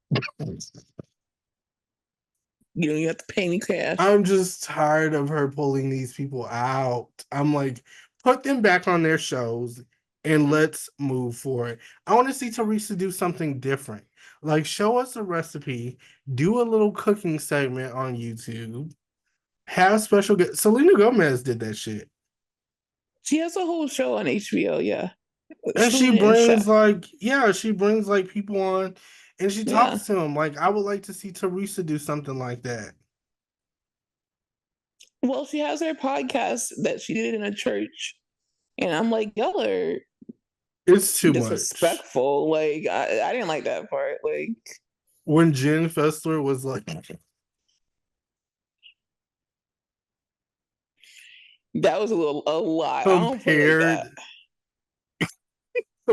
You know, you have to pay me cash. I'm just tired of her pulling these people out. I'm like, put them back on their shows and let's move forward. I want to see Teresa do something different. Like, show us a recipe, do a little cooking segment on YouTube, have special guests. Selena Gomez did that shit. She has a whole show on HBO, yeah. And she Selena and brings Chef. like, yeah, she brings like people on and she Yeah. talks to them. Like, I would like to see Teresa do something like that. Well, she has her podcast that she did in a church. And I'm like, y'all are It's too much. disrespectful. Like, I didn't like that part. Like, When Jen Fessler was like, that was a lot. I don't play like compared that. Go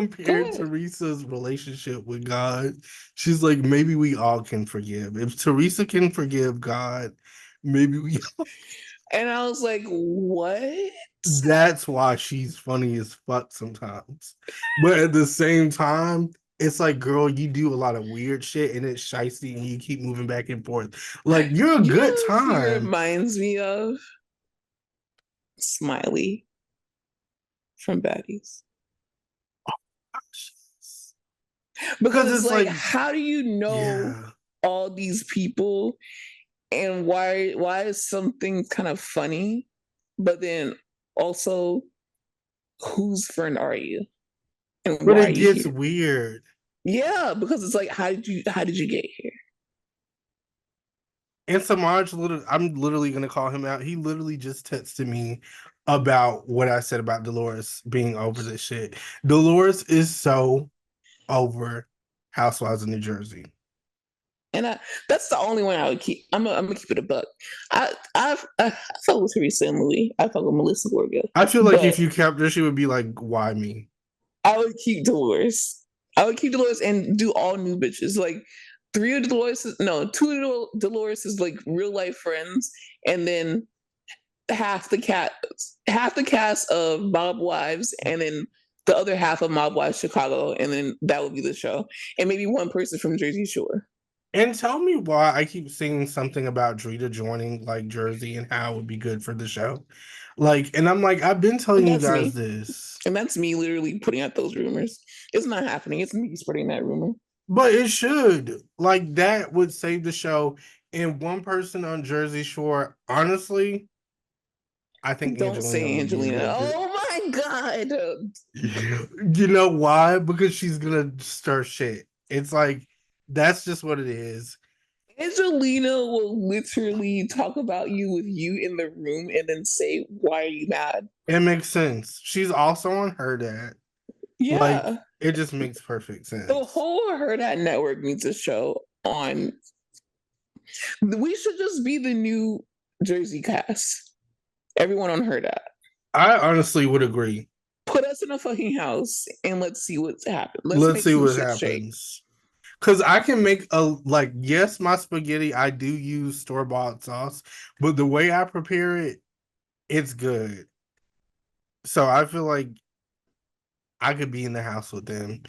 compared ahead. Teresa's relationship with God, she's like, maybe we all can forgive. If Teresa can forgive God, maybe we. And I was like, what? That's why she's funny as fuck sometimes. But at the same time, it's like, girl, you do a lot of weird shit and it's shicey and you keep moving back and forth. Like, you're a You good know who she time. reminds me of? Smiley from Baddies. Because Because it's it's like, like, how do you know yeah. all these people and why is something kind of funny, but then also whose friend are you and But why are it you gets here? weird. Yeah, because it's like, how did you get here? And Samaj, I'm literally gonna call him out. He literally just texted me about what I said about Dolores being over this shit. Dolores is so over Housewives of New Jersey. And that's the only one I would keep. I'm gonna keep it a buck. I fuck with Teresa and Louis. I fuck with Melissa Gorga, I feel like but if you kept her, she would be like, "Why me?" I would keep Dolores. I would keep Dolores and do all new bitches. Like three of Dolores, no, two of Dolores is like real life friends, and then half the cast of Mob Wives, and then the other half of Mob Wives Chicago, and then that would be the show, and maybe one person from Jersey Shore. And tell me why I keep seeing something about Drita joining like Jersey and how it would be good for the show. Like, and I'm like, I've been And telling you that's guys me. this, And that's me literally putting out those rumors. It's not happening. It's me spreading that rumor. but it should. Like, that would save the show. And one person on Jersey Shore, honestly, I think Don't Angelina say would be Angelina. real good. Oh my God. You know why? Because she's gonna stir shit. It's like, that's just what it is. Angelina will literally talk about you with you in the room and then say, why are you mad? It makes sense. She's also on her dad. Like, Yeah. it just makes perfect The sense. whole Her That Network needs a show on. We should just be the new Jersey cast. Everyone on Her That. I honestly would agree. Put us in a fucking house and let's see what's happened. Let's Let's make see some what shit shake. happens. Cause I can make a like, yes, my spaghetti, I do use store-bought sauce, but the way I prepare it, it's good. So I feel like I could be in the house with them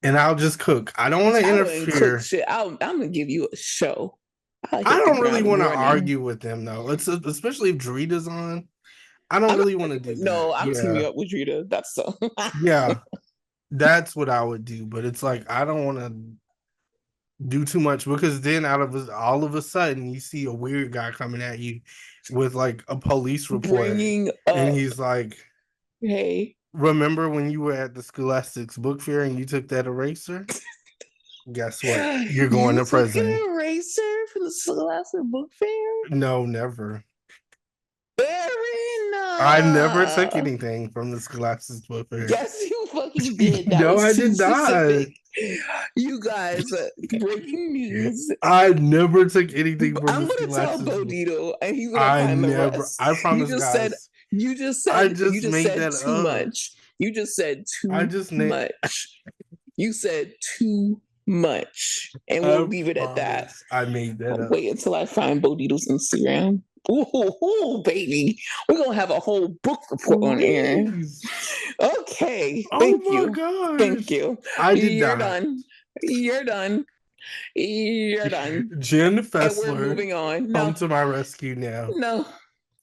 and I'll just cook. I don't want to I wouldn't cook interfere. shit. I'm gonna give you a show. I I hit the don't really ground want to running. argue with them though. It's especially if Drita's on. I don't I'm not really want to arguing do no, that. I'm teaming Yeah. up with Rita. That's so. Yeah. That's what I would do. But it's like, I don't want to do too much because then all of a sudden you see a weird guy coming at you with like a police report Bringing and up, he's like, hey, remember when you were at the Scholastics book fair and you took that eraser? Guess what? You're going you to took prison. an eraser from the Scholastic Book Fair? No, never. I never took Erin, anything from the Scholastics book fair. yes, you fucking did. That No, was I too did not. specific. You guys, breaking news. I never took anything from I'm the gonna tell last season. Bodito, and he's gonna I find the never. rest. I promise, guys. You just I said, just made that too up. much. You just said I too just much. You said too much, and we'll leave it at that. I made that up. Wait until I find Bodito's Instagram. Ooh, baby, we're gonna have a whole book report on air. Okay, thank you. Gosh. Thank you. I did You're not. done. You're done. You're done. Jen Fessler, and we're moving on. Come to my rescue now. No.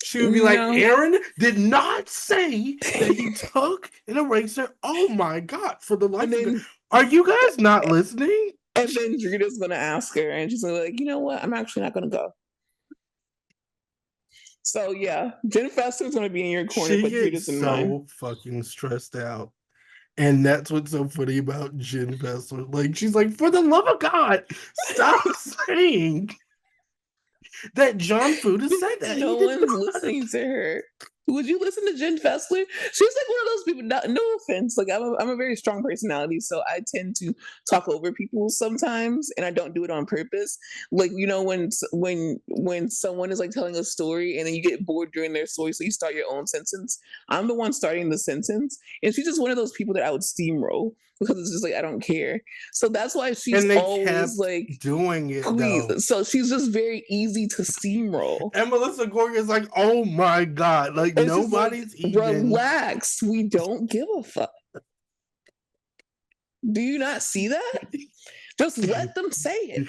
She would be like, Aaron did not say that he took an eraser. Oh my God, for the life of it. Are you guys not listening? And then Drita's going to ask her, and she's like, you know what? I'm actually not going to go. So, yeah, Jen Fessler's going to be in your corner, but Drita's in mine. So fucking stressed out. And that's what's so funny about Jen Fessler. Like, she's like, for the love of God, stop saying that John Fuda said that. No one's listening to her. Would you listen to Jen Fessler? She's like one of those people. No offense, like I'm a very strong personality, so I tend to talk over people sometimes, and I don't do it on purpose. Like, you know, when someone is like telling a story, and then you get bored during their story, so you start your own sentence. I'm the one starting the sentence, and she's just one of those people that I would steamroll because it's just like I don't care. So that's why she's always like doing it. Please. Though. So she's just very easy to steamroll. And Melissa Gorga is like, oh my God, like it's nobody's like, even relax. We don't give a fuck. Do you not see that? Just let them say it.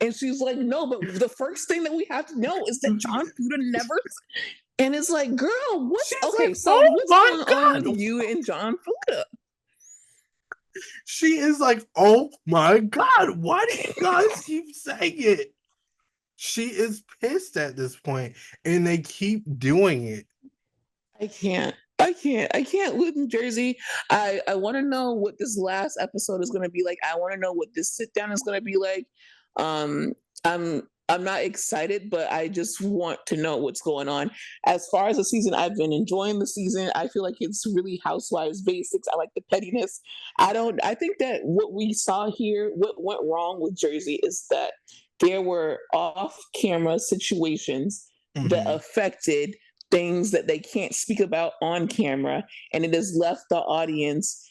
And she's like, no, but the first thing that we have to know is that John Fuda never. And it's like, girl, what's okay? Like, so what's going on with you and John Fuda? She is like, oh my God, why do you guys keep saying it? She is pissed at this point, and they keep doing it. I can't live in Jersey. I want to know what this last episode is going to be like. I want to know what this sit down is going to be like. I'm not excited, but I just want to know what's going on. As far as the season, I've been enjoying the season. I feel like it's really Housewives basics. I like the pettiness. I think that what we saw here, what went wrong with Jersey is that there were off-camera situations that affected things that they can't speak about on camera, and it has left the audience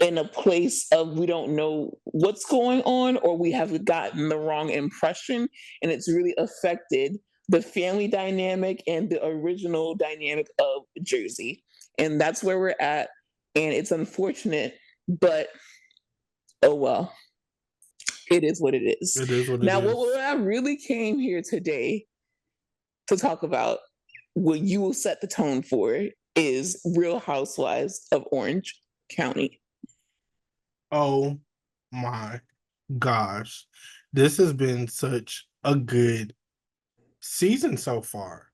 in a place of we don't know what's going on, or we have gotten the wrong impression, and it's really affected the family dynamic and the original dynamic of Jersey. And that's where we're at, and it's unfortunate, but oh well. It is what it is. It is what it now, is. what I really came here today to talk about, what you will set the tone for, is Real Housewives of Orange County. Oh my gosh. This has been such a good season so far.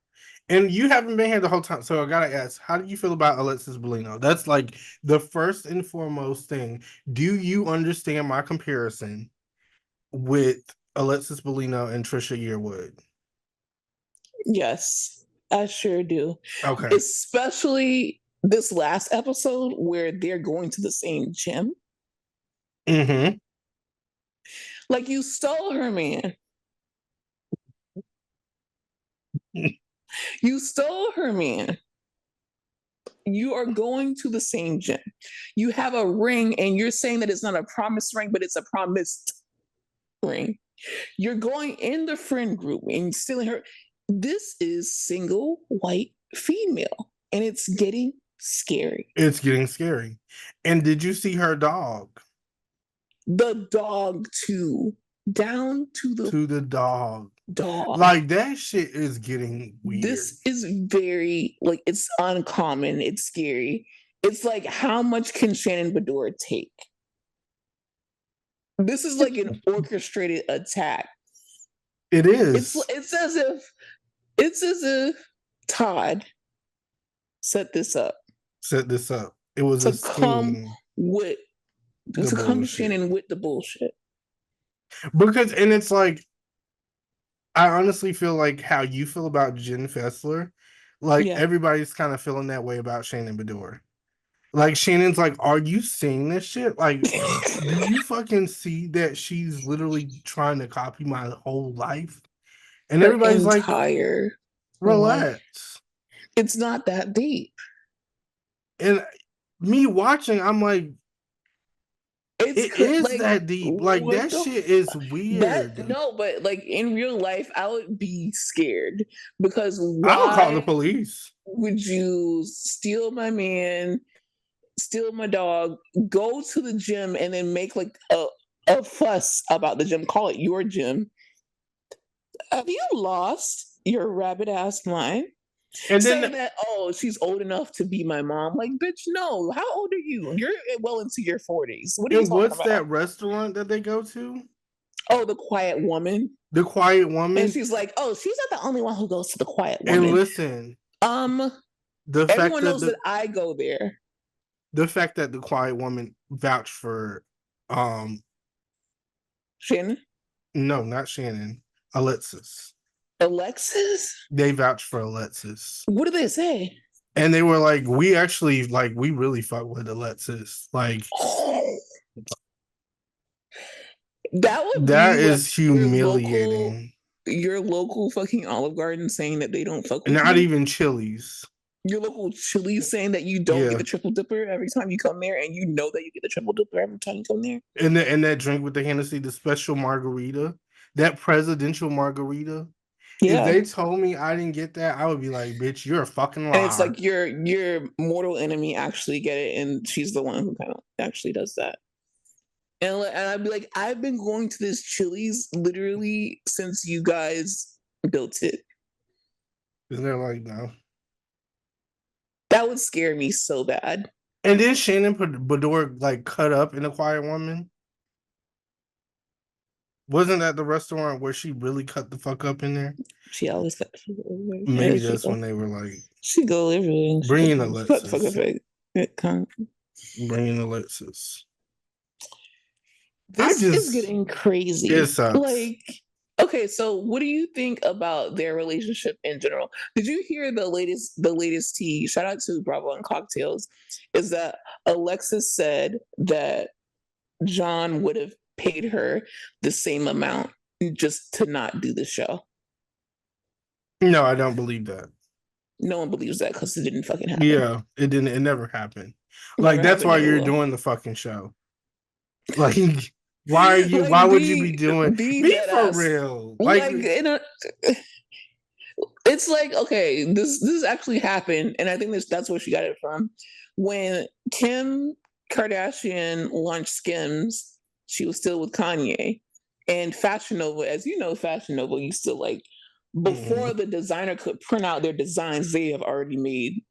And you haven't been here the whole time. So I gotta ask, how do you feel about Alexis Bellino? That's like the first and foremost thing. Do you understand my comparison with Alexis Bellino and Trisha Yearwood? Yes, I sure do. Okay. Especially this last episode where they're going to the same gym. Mm-hmm. Like, you stole her, man. You stole her, man. You are going to the same gym. You have a ring, and you're saying that it's not a promise ring, but it's a promised ring. You're going in the friend group and stealing her. This is single white female, and it's getting scary. It's getting scary. And did you see her dog? The dog too. Down to the dog. Dog. Like, that shit is getting weird. This is very, like, it's uncommon. It's scary. It's like, how much can Shannon Beador take? This is like an orchestrated attack. It is. It's as if Todd set this up. It was to come to Shannon with the bullshit. Because, and it's like, I honestly feel like how you feel about Jen Fessler, like everybody's kind of feeling that way about Shannon Beador. Like Shannon's like, are you seeing this shit? Like, do you fucking see that she's literally trying to copy my whole life? And Her everybody's like, entire life. relax. It's not that deep. And me watching, I'm like, It's it is like that deep. Like what that the shit is that weird. no, but like in real life, I would be scared because I would call the why police. would you steal my man, steal my dog, go to the gym, and then make like a fuss about the gym? Call it your gym. Have you lost your rabbit ass mind? And Say then that, oh, she's old enough to be my mom. Like, bitch, no. How old are you? You're well into your 40s. What are you and talking what's about? that restaurant that they go to? Oh, the quiet woman. The Quiet And Woman. she's like, oh, she's not the only one who goes to the quiet And woman. listen, Um, the fact everyone that knows that I go there. the Quiet Woman vouched for Shannon? no, not Shannon, Alexis. Alexis? They vouched for Alexis. What did they say? And they were like, we actually like we really fuck with Alexis. Like Oh, that would that be like is humiliating. your local fucking Olive Garden saying that they don't fuck with Not you. even Chili's. Your local Chili's saying that you don't get Yeah. the triple dipper every time you come there, and you know that you get the triple dipper every time you come there. And that drink with the Hennessy, the special margarita, that presidential margarita. If Yeah. they told me I didn't get that, I would be like, bitch, you're a fucking And it's liar. like your mortal enemy actually get it, and she's the one who kind of actually does that. And I'd be like, I've been going to this Chili's literally since you guys built it. Isn't that like no? That would scare me so bad. And then Shannon put Bador like cut up in a Quiet Woman. Wasn't that the restaurant where she really cut the fuck up in there? She always got Maybe that's when they were like she go everything. bringing Fuck fuck Alexis. Bringing Alexis. This is getting crazy. It sucks. Like, okay, so what do you think about their relationship in general? Did you hear the latest tea? Shout out to Bravo and Cocktails. Is that Alexis said that John would have paid her the same amount just to not do the show. No, I don't believe that. No one believes that because it didn't fucking happen. Yeah, it didn't. It never happened. Like that's why you're doing the fucking show. Like, why are you? Like, why would you be doing? Be for ass. real. Like it's like, okay, this actually happened, and I think that's where she got it from. When Kim Kardashian launched Skims, she was still with Kanye, and Fashion Nova, as you know, Fashion Nova used to like before the designer could print out their designs, they have already made.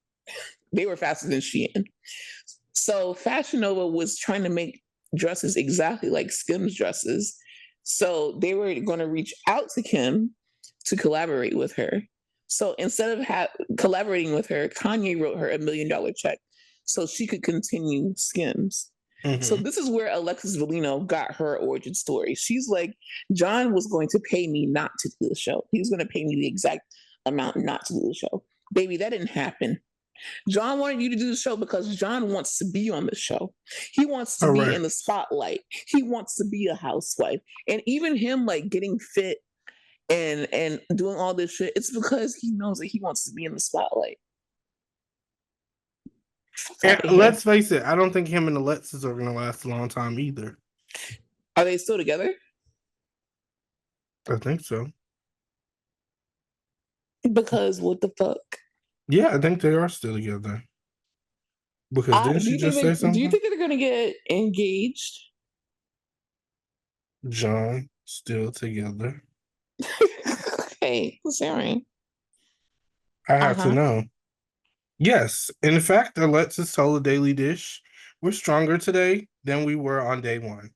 They were faster than Shein. So Fashion Nova was trying to make dresses exactly like Skims dresses. So they were going to reach out to Kim to collaborate with her. So instead of collaborating with her, Kanye wrote her $1 million check so she could continue Skims. So this is where Alexis Vellino got her origin story. She's like, John was going to pay me not to do the show. He was going to pay me the exact amount not to do the show. Baby, that didn't happen. John wanted you to do the show because John wants to be on the show. He wants to be in the spotlight. He wants to be a housewife. And even him like getting fit and doing all this shit, it's because he knows that he wants to be in the spotlight. And let's face it, I don't think him and Alexis are gonna last a long time either. Are they still together? I think so. Because what the fuck? Yeah, I think they are still together. Because didn't she just say something? Do you think they're gonna get engaged? John still together. Hey, sorry. I have to know. Yes. In fact, Alexis told the Daily Dish, we're stronger today than we were on day one.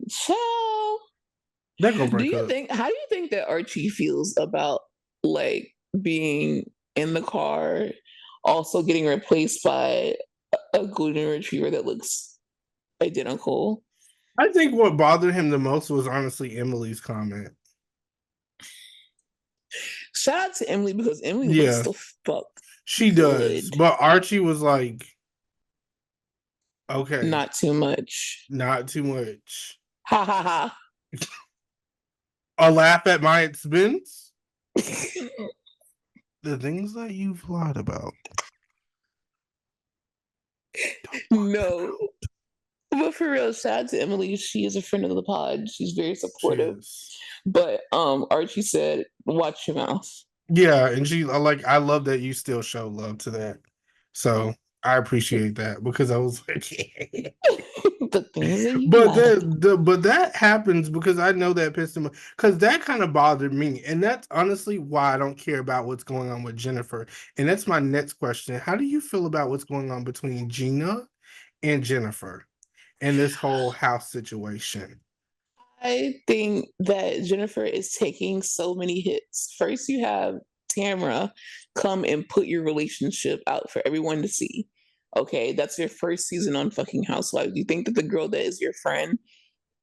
So they're gonna break up. How do you think that Archie feels about like being in the car, also getting replaced by a golden retriever that looks identical? I think what bothered him the most was honestly Emily's comment. Shout out to Emily because Emily looks the fuck She does. Good. But Archie was like, okay. Not too much. Not too much. Ha ha ha. A laugh at my expense? The things that you've lied about. No. But for real, shout out to Emily. She is a friend of the pod. She's very supportive. But Archie said, watch your mouth. Yeah, and I love that you still show love to that. So I appreciate that because I was like, the things that you but that happens because I know that pissed him off because that kind of bothered me. And that's honestly why I don't care about what's going on with Jennifer. And that's my next question. How do you feel about what's going on between Gina and Jennifer and this whole house situation? I think that Jennifer is taking so many hits. First, you have Tamara come and put your relationship out for everyone to see. Okay, that's your first season on fucking Housewives. You think that the girl that is your friend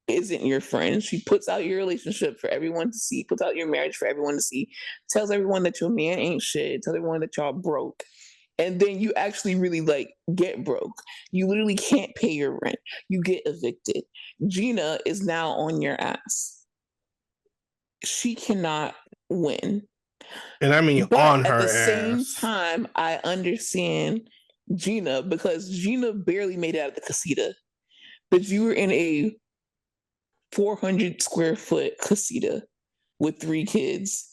isn't your friend. She puts out your relationship for everyone to see, puts out your marriage for everyone to see, tells everyone that your man ain't shit, tells everyone that y'all broke. And then you actually really like get broke. You literally can't pay your rent. You get evicted. Gina is now on your ass. She cannot win. And I mean, but on at her the same ass. time, I understand Gina because Gina barely made it out of the casita. But you were in a 400 square foot casita with 3 kids.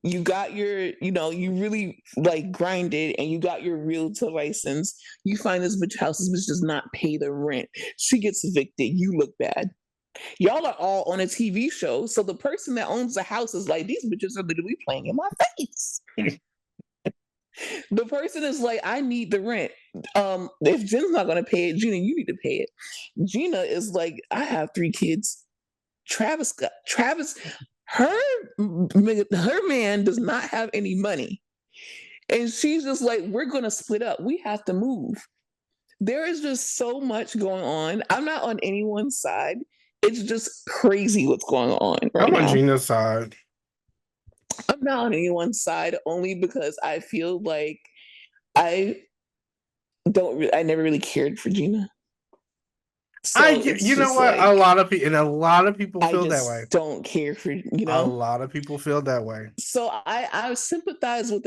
You got your, you really like grinded and you got your realtor license. You find this bitch house, this bitch does not pay the rent. She gets evicted. You look bad. Y'all are all on a TV show. So the person that owns the house is like, these bitches are literally playing in my face. The person is like, I need the rent. If Jen's not going to pay it, Gina, you need to pay it. Gina is like, I have 3 kids. Travis, her man does not have any money. And she's just like, we're going to split up. We have to move. There is just so much going on. I'm not on anyone's side. It's just crazy what's going on right I'm now. on Gina's side. I'm not on anyone's side only because I feel like I never really cared for Gina. So you know what? Like, a lot of people feel that way. Don't care for A lot of people feel that way. So I sympathize with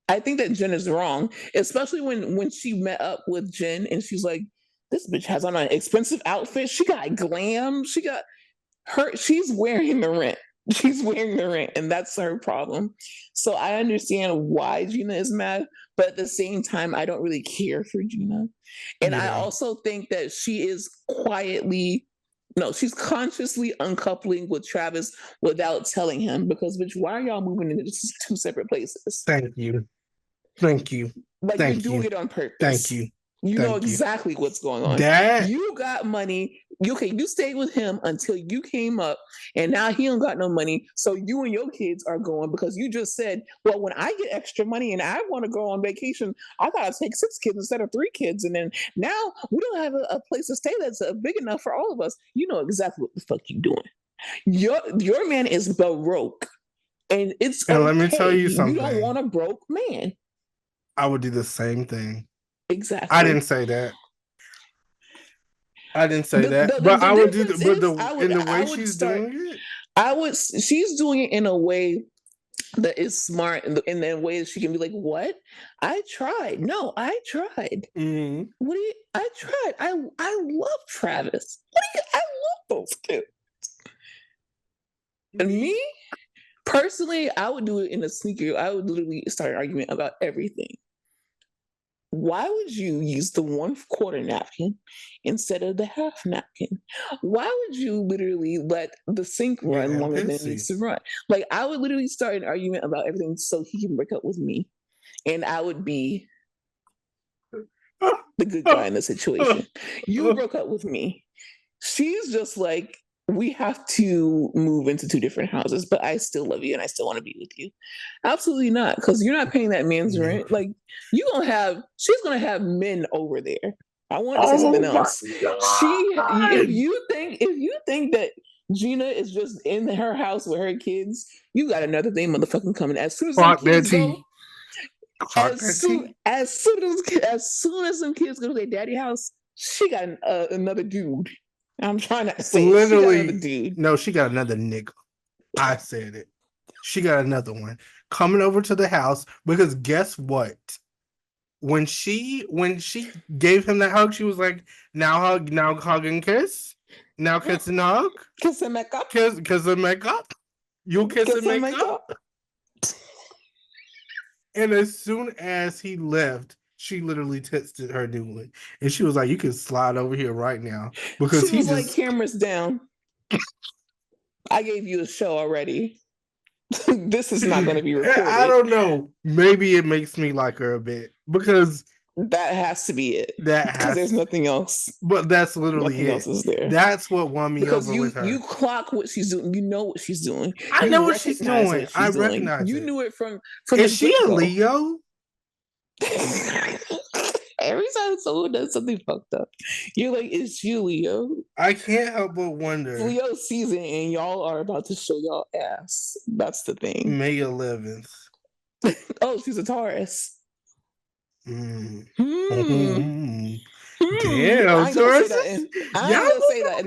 I think that Jen is wrong, especially when she met up with Jen and she's like, this bitch has on an expensive outfit. She got glam. She's wearing the rent. She's wearing the rent, and that's her problem. So I understand why Gina is mad, but at the same time, I don't really care for Gina. And I also think that she is she's consciously uncoupling with Travis without telling him because, bitch, why are y'all moving into 2 separate places? Thank you. Like you're doing it on purpose. Thank you. You know exactly what's going on. You got money. You stayed with him until you came up, and now he don't got no money. So you and your kids are going because you just said, well, when I get extra money and I want to go on vacation, I gotta take 6 kids instead of 3 kids. And then now we don't have a place to stay that's big enough for all of us. You know exactly what the fuck you doing. Your man is broke, and it's okay. Let me tell you something. You don't want a broke man. I would do the same thing. Exactly. I didn't say that. But I would do the way she's doing it. She's doing it in a way that is smart, in that way that she can be like, what? I tried. No, I tried. Mm-hmm. I tried. I love Travis. I love those kids. And me, personally, I would do it in a sneaker. I would literally start an argument about everything. Why would you use the 1/4 napkin instead of the half napkin? Why would you literally let the sink run longer than it needs to run? Like, I would literally start an argument about everything so he can break up with me. And I would be the good guy in the situation. You broke up with me. She's just like, we have to move into 2 different houses, but I still love you and I still want to be with you. Absolutely not, because you're not paying that man's rent. Like, she's gonna have men over there. I want to say something else. If you think that Gina is just in her house with her kids, you got another thing motherfucking coming. As soon as the kids go, Clock that tea. As soon as some kids go to their daddy house, she got another dude. I'm trying not to say it. She got another Literally, dude. no, she got another nigga. I said it. She got another one coming over to the house because guess what? When she gave him that hug, she was like, now hug and kiss. Now kiss and hug. Kiss and make up. Kiss and make up. You kiss and make up. And as soon as he left, she literally texted her dude, and she was like, "You can slide over here right now," because she was like, "Cameras down. I gave you a show already. This is not going to be recorded." I don't know. Maybe it makes me like her a bit because that has to be it. Because there's nothing else. But that's literally nothing else is there. That's what won me over with her. You clock what she's doing. You know what she's doing. I know what she's doing. I recognize it. You knew it from Is she a Leo? Every time someone does something fucked up, you're like, "Is she a Leo?" I can't help but wonder. It's Leo season, and y'all are about to show y'all ass. That's the thing. May 11th. Oh, she's a Taurus. Damn, Taurus. I ain't gonna say that.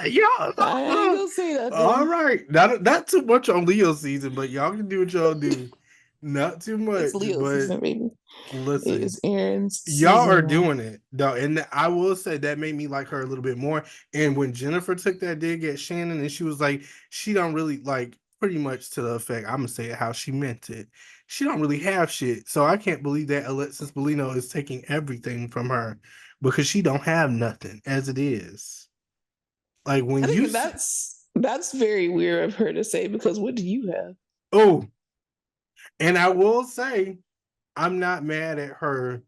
Y'all. I ain't gonna say that. All right, not too much on Leo season, but y'all can do what y'all do. Not too much. It's Leo season, baby. Listen, it's Aaron's. Y'all are doing it though, and I will say that made me like her a little bit more. And when Jennifer took that dig at Shannon, and she was like, she don't really like, pretty much to the effect, I'm gonna say it how she meant it. She don't really have shit, so I can't believe that Alexis Bellino is taking everything from her because she don't have nothing as it is. Like when I think that's very weird of her to say, because what do you have? Oh, and I will say, I'm not mad at her.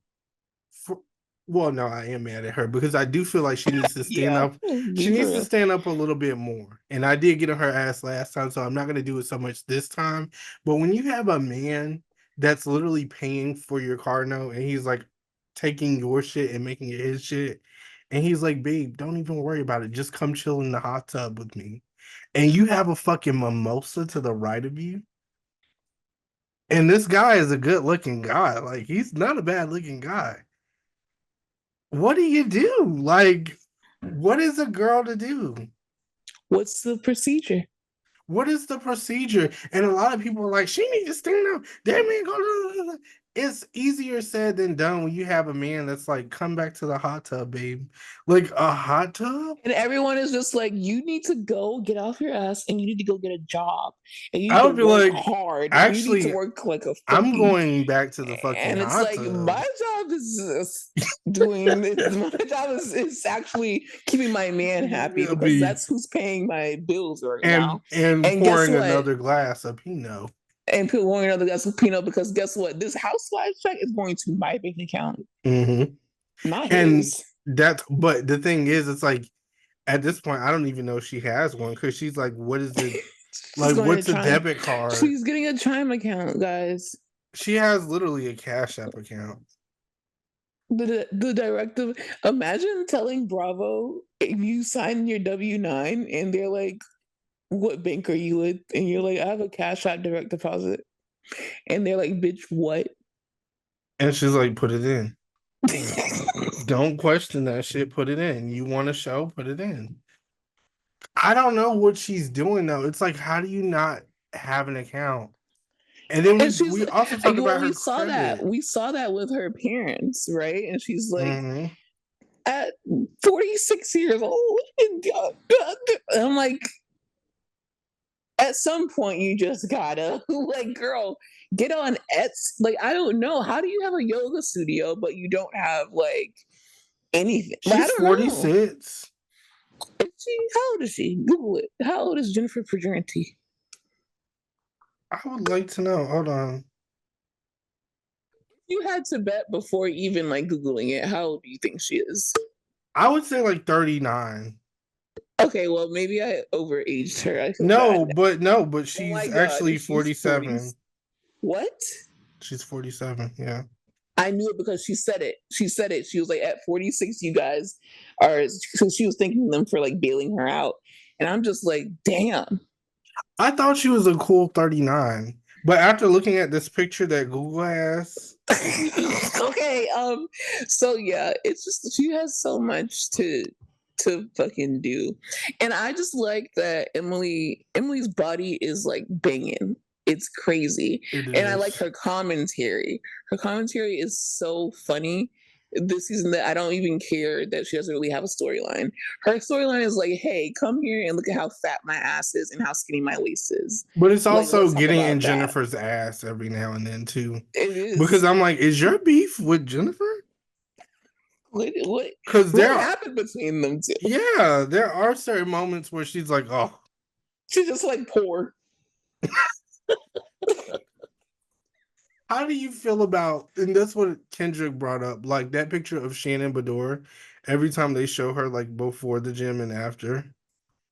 Well, no, I am mad at her because I do feel like she needs to stand up. She needs to stand up a little bit more. And I did get on her ass last time, so I'm not going to do it so much this time. But when you have a man that's literally paying for your car note and he's like taking your shit and making it his shit, and he's like, "Babe, don't even worry about it. Just come chill in the hot tub with me." And you have a fucking mimosa to the right of you. And this guy is a good looking guy. Like, he's not a bad looking guy. What do you do? Like, what is a girl to do? What's the procedure? What is the procedure? And a lot of people are like, she needs to stand up. That man go. It's easier said than done when you have a man that's like, come back to the hot tub, babe. Like a hot tub? And everyone is just like, you need to go get off your ass and you need to go get a job. And you I would need be to work like, hard. Actually, you need to work like a I'm going back to the fucking and it's hot like, tub. my job is doing this. My job is actually keeping my man happy because that's who's paying my bills right now. And pouring another glass of Pinot. And pouring another glass of Pinot because guess what? This housewives check is going to my bank account. Not his. But the thing is, it's like, at this point, I don't even know if she has one because she's like, what is it? Like, what's a debit card? She's getting a Chime account, guys. She has literally a Cash App account. The directive. Imagine telling Bravo you sign your W-9 and they're like, "What bank are you with?" And you're like, "I have a Cash App direct deposit." And they're like, "Bitch, what?" And she's like, "Put it in." Don't question that shit. Put it in. You want a show? Put it in. I don't know what she's doing though. It's like, how do you not have an account? And then we also talk about her credit. We saw that with her parents, right? And she's like, at 46 years old, and I'm like, at some point you just gotta, like, girl, get on Etsy. Like, I don't know, how do you have a yoga studio but you don't have like anything? She's 46. How old is she? Google it. How old is Jennifer Perdurante? I would like to know. Hold on. You had to bet before even like Googling it. How old do you think she is? I would say like 39. Okay, well, maybe I overaged her. No, but she's actually 47. What? She's 47, yeah. I knew it because she said it. She was like, at 46, you guys are, so she was thanking them for like bailing her out. And I'm just like, damn. I thought she was a cool 39. But after looking at this picture that Google has, Okay. So yeah, it's just she has so much to fucking do, and I just like that Emily's body is like banging. It's crazy, It and I like is. her commentary. Her commentary is so funny this season that I don't even care that she doesn't really have a storyline. Her storyline is like, "Hey, come here and look at how fat my ass is and how skinny my waist is. But it's Like, also let's talk getting in about that." Jennifer's ass every now and then too. It Because is. I'm like, is your beef with Jennifer? What Because what happened between them two? yeah, there are certain moments where she's like, oh, She's just like poor. how do you feel about, and that's what Kendrick brought up, like that picture of Shannon Bedore, every time they show her like before the gym and after.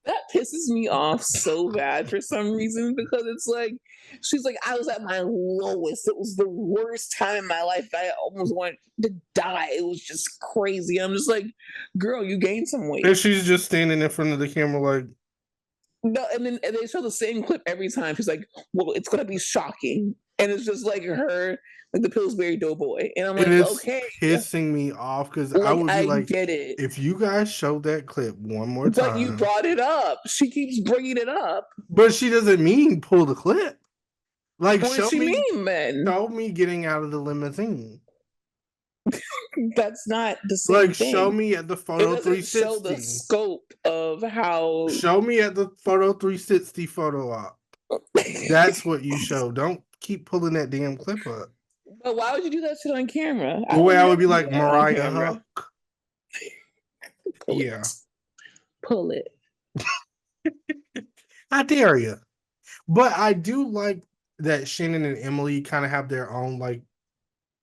That pisses me off so bad for some reason because it's like she's like, I was at my lowest. It was the worst time in my life. I almost wanted to die. It was just crazy. I'm just like, girl, you gained some weight. And she's just standing in front of the camera like, No, and then they show the same clip every time. She's like, well, it's gonna be shocking. And it's just like her, like the Pillsbury Doughboy. And I'm and like, it's okay, pissing me off because I like would be I like, get it. if you guys show that clip one more But you time, brought it up. She keeps bringing it up. but she doesn't mean pull the clip. Like, What does she mean then? show me getting out of the limousine. That's not the same Like, show thing. me at the It photo doesn't show the 360. scope of how. Show me at the photo 360 photo op. That's what you show. Don't keep pulling that damn clip up. But why would you do that shit on camera? The way I would never be do like that on Mariah camera. Huck. Pull Yeah. it. Pull it. I dare you. But I do like that Shannon and Emily kind of have their own like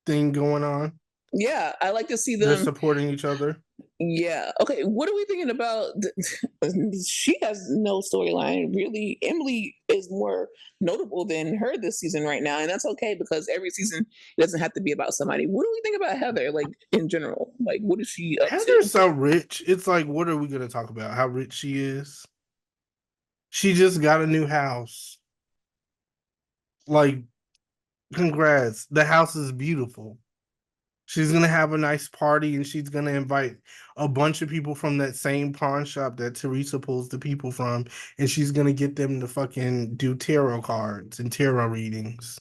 thing going on. Yeah, I like to see They're them. supporting each other. Yeah. Okay. What are we thinking about? She has no storyline. Really, Emily is more notable than her this season right now, and that's okay because every season it doesn't have to be about somebody. What do we think about Heather, like in general? Like, what is she up Heather's to? so rich. It's like, what are we going to talk about? How rich she is? She just got a new house. Like, congrats. The house is beautiful. She's going to have a nice party and she's going to invite a bunch of people from that same pawn shop that Teresa pulls the people from. And she's going to get them to fucking do tarot cards and tarot readings.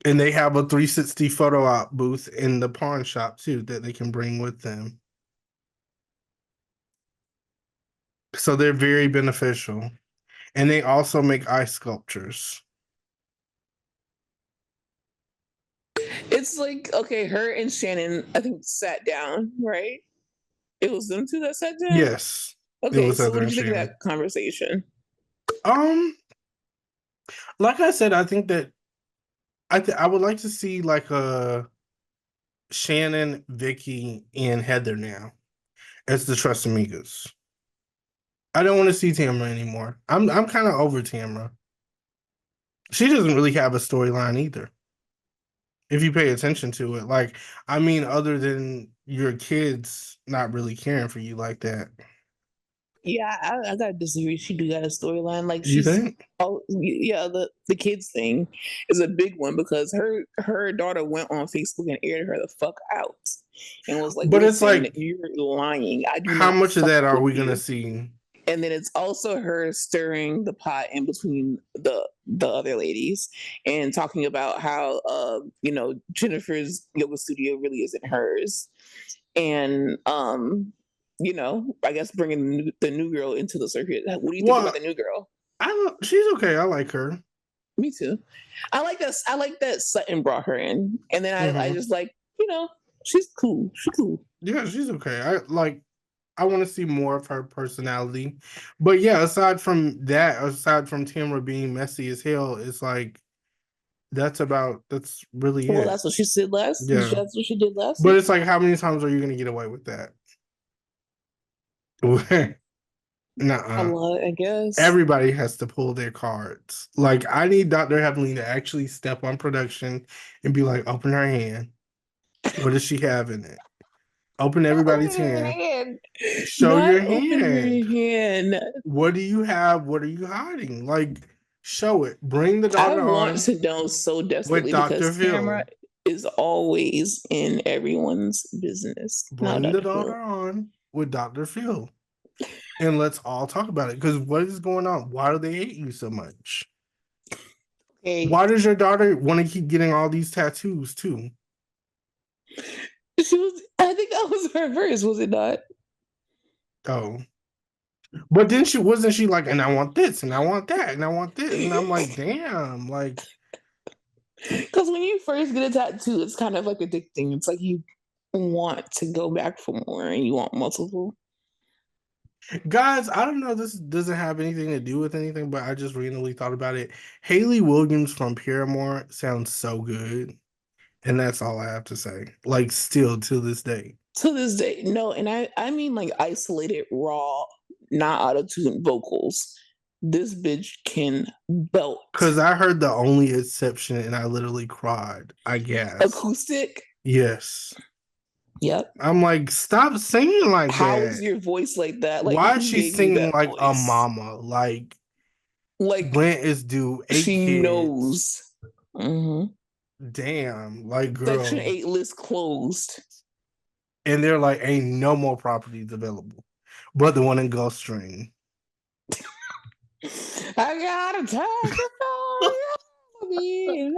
And they have a 360 photo op booth in the pawn shop too that they can bring with them. So they're very beneficial. And they also make ice sculptures. It's like, okay, her and Shannon, I think, sat down, right? It was them two that sat down. Yes. Okay, so what did you think of that conversation? Like I said, I think that I would like to see like a Shannon, Vicky, and Heather now as the Trust Amigas. I don't want to see Tamra anymore. I'm kind of over Tamra. She doesn't really have a storyline either. If you pay attention to it, like, I mean, other than your kids not really caring for you like that. Yeah, I gotta disagree. She do got a storyline. Like You she's think? oh yeah, the kids thing is a big one because her daughter went on Facebook and aired her the fuck out and was like, But it's "Listen, like, you're lying. I do how not much of fuck that are with we you." gonna see? And then it's also her stirring the pot in between the other ladies and talking about how Jennifer's yoga studio really isn't hers, and I guess bringing the new girl into the circuit. What do you think about the new girl? She's okay. I like her. Me too. I like that. I like that Sutton brought her in, and then I just like she's cool. She's cool. Yeah, she's okay. I want to see more of her personality. But yeah, aside from Tamra being messy as hell, it's like that's really Well, it. that's what she said last. Yeah. That's what she did last. But it's like, how many times are you gonna get away with that? A Nuh-uh. lot, I guess. Everybody has to pull their cards. Like, I need Dr. Heavenly to actually step on production and be like, open her hand. What does she have in it? Open everybody's hand. Show your hand. What do you have? What are you hiding? Like, show it. Bring the I daughter want on to know so with desperately Dr. because Phil. is always in everyone's business. Not Bring the Dr. daughter Phil. on with Dr. Phil. And let's all talk about it. Because what is going on? Why do they hate you so much? Okay. Why does your daughter want to keep getting all these tattoos too? I think that was her first, was it not? Oh. But then wasn't she like, and I want this, and I want that, and I want this. And I'm like, damn, like. Because when you first get a tattoo, it's kind of like addicting. It's like you want to go back for more and you want multiple. Guys, I don't know. This doesn't have anything to do with anything, but I just randomly thought about it. Hayley Williams from Paramore sounds so good. And that's all I have to say. Like, still to this day. To this day, no. And I mean like isolated, raw, not auto-tune vocals. This bitch can belt. Because I heard the only exception and I literally cried, I guess. Acoustic? Yes. Yep. I'm like, stop singing like How that. is your voice like that? Like, why who is she gave you singing that like a voice? mama? Like rent is due, 8 she kids. knows. Mm-hmm. Damn, like girl. Section 8 list closed. And they're like, ain't no more properties available, but the one in Gulfstream. I gotta touch you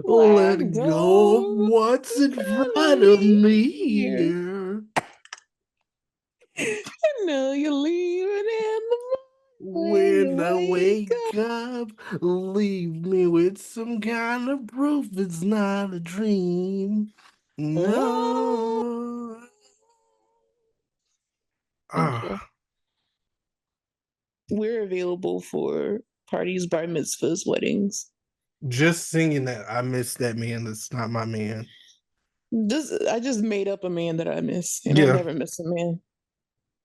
Let go of what's in front of me. I know you're leaving in the when I wake up, leave me with some kind of proof it's not a dream. No. We're available for parties, bar mitzvahs, weddings. Just singing that, I miss that man. That's not my man. I just made up a man that I miss, and I never miss a man.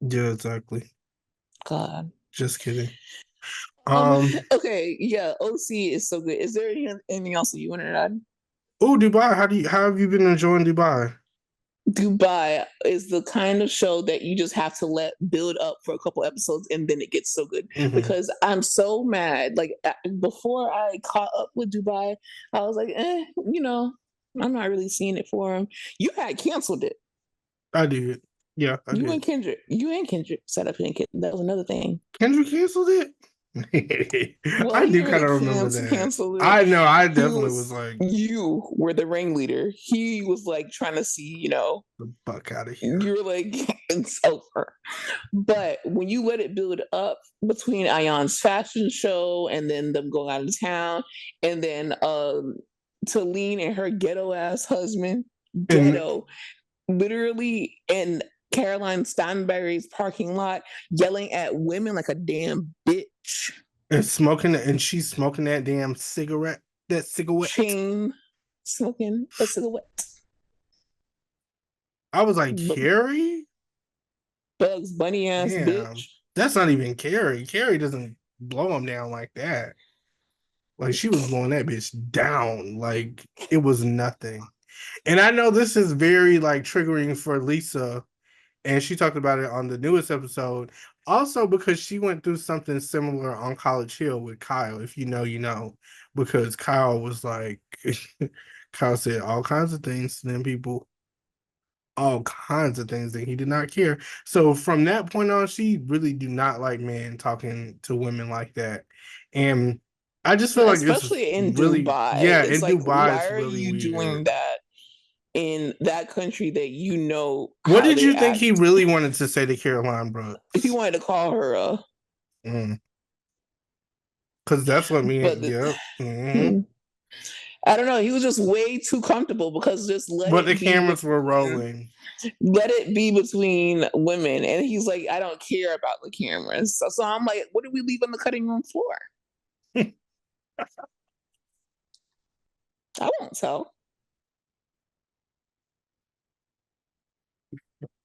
Yeah, exactly. God. Just kidding. Okay, yeah, OC is so good. Is there anything else that you wanted to add? Oh, Dubai. How have you been enjoying Dubai? Dubai is the kind of show that you just have to let build up for a couple episodes and then it gets so good. Mm-hmm. Because I'm so mad. Like before I caught up with Dubai, I was like, I'm not really seeing it for him. You had canceled it. I did. Yeah, I did. And Kendrick set up and that was another thing. Kendrick canceled it? Well, I do kind of remember that. Canceled it. I know. I definitely was like, you were the ringleader. He was like trying to see, the fuck out of here. You're like, it's over. But when you let it build up between Ayan's fashion show and then them going out of town, and then Talene and her ghetto ass husband, literally in Caroline Stanberry's parking lot, yelling at women like a damn bitch. And she's smoking that damn cigarette. That cigarette. Chain smoking a cigarette. I was like, Carrie? Bugs Bunny ass bitch. That's not even Carrie. Carrie doesn't blow him down like that. Like, she was blowing that bitch down. Like, it was nothing. And I know this is very, like, triggering for Lisa. And she talked about it on the newest episode. Also because she went through something similar on College Hill with Kyle. If you know, you know. Because Kyle was like, Kyle said all kinds of things to them people. All kinds of things that he did not care. So from that point on, she really do not like men talking to women like that. And I just feel like especially in really, Dubai. Yeah, it's in like, Dubai, why are you weird. Doing that in that country that you know? What did you think he really wanted to say to Caroline Brooks? He wanted to call her a. Because that's what me and I don't know. He was just way too comfortable because just let But the cameras were rolling. Let it be between women. And he's like, I don't care about the cameras. So I'm like, what did we leave on the cutting room floor? I won't tell.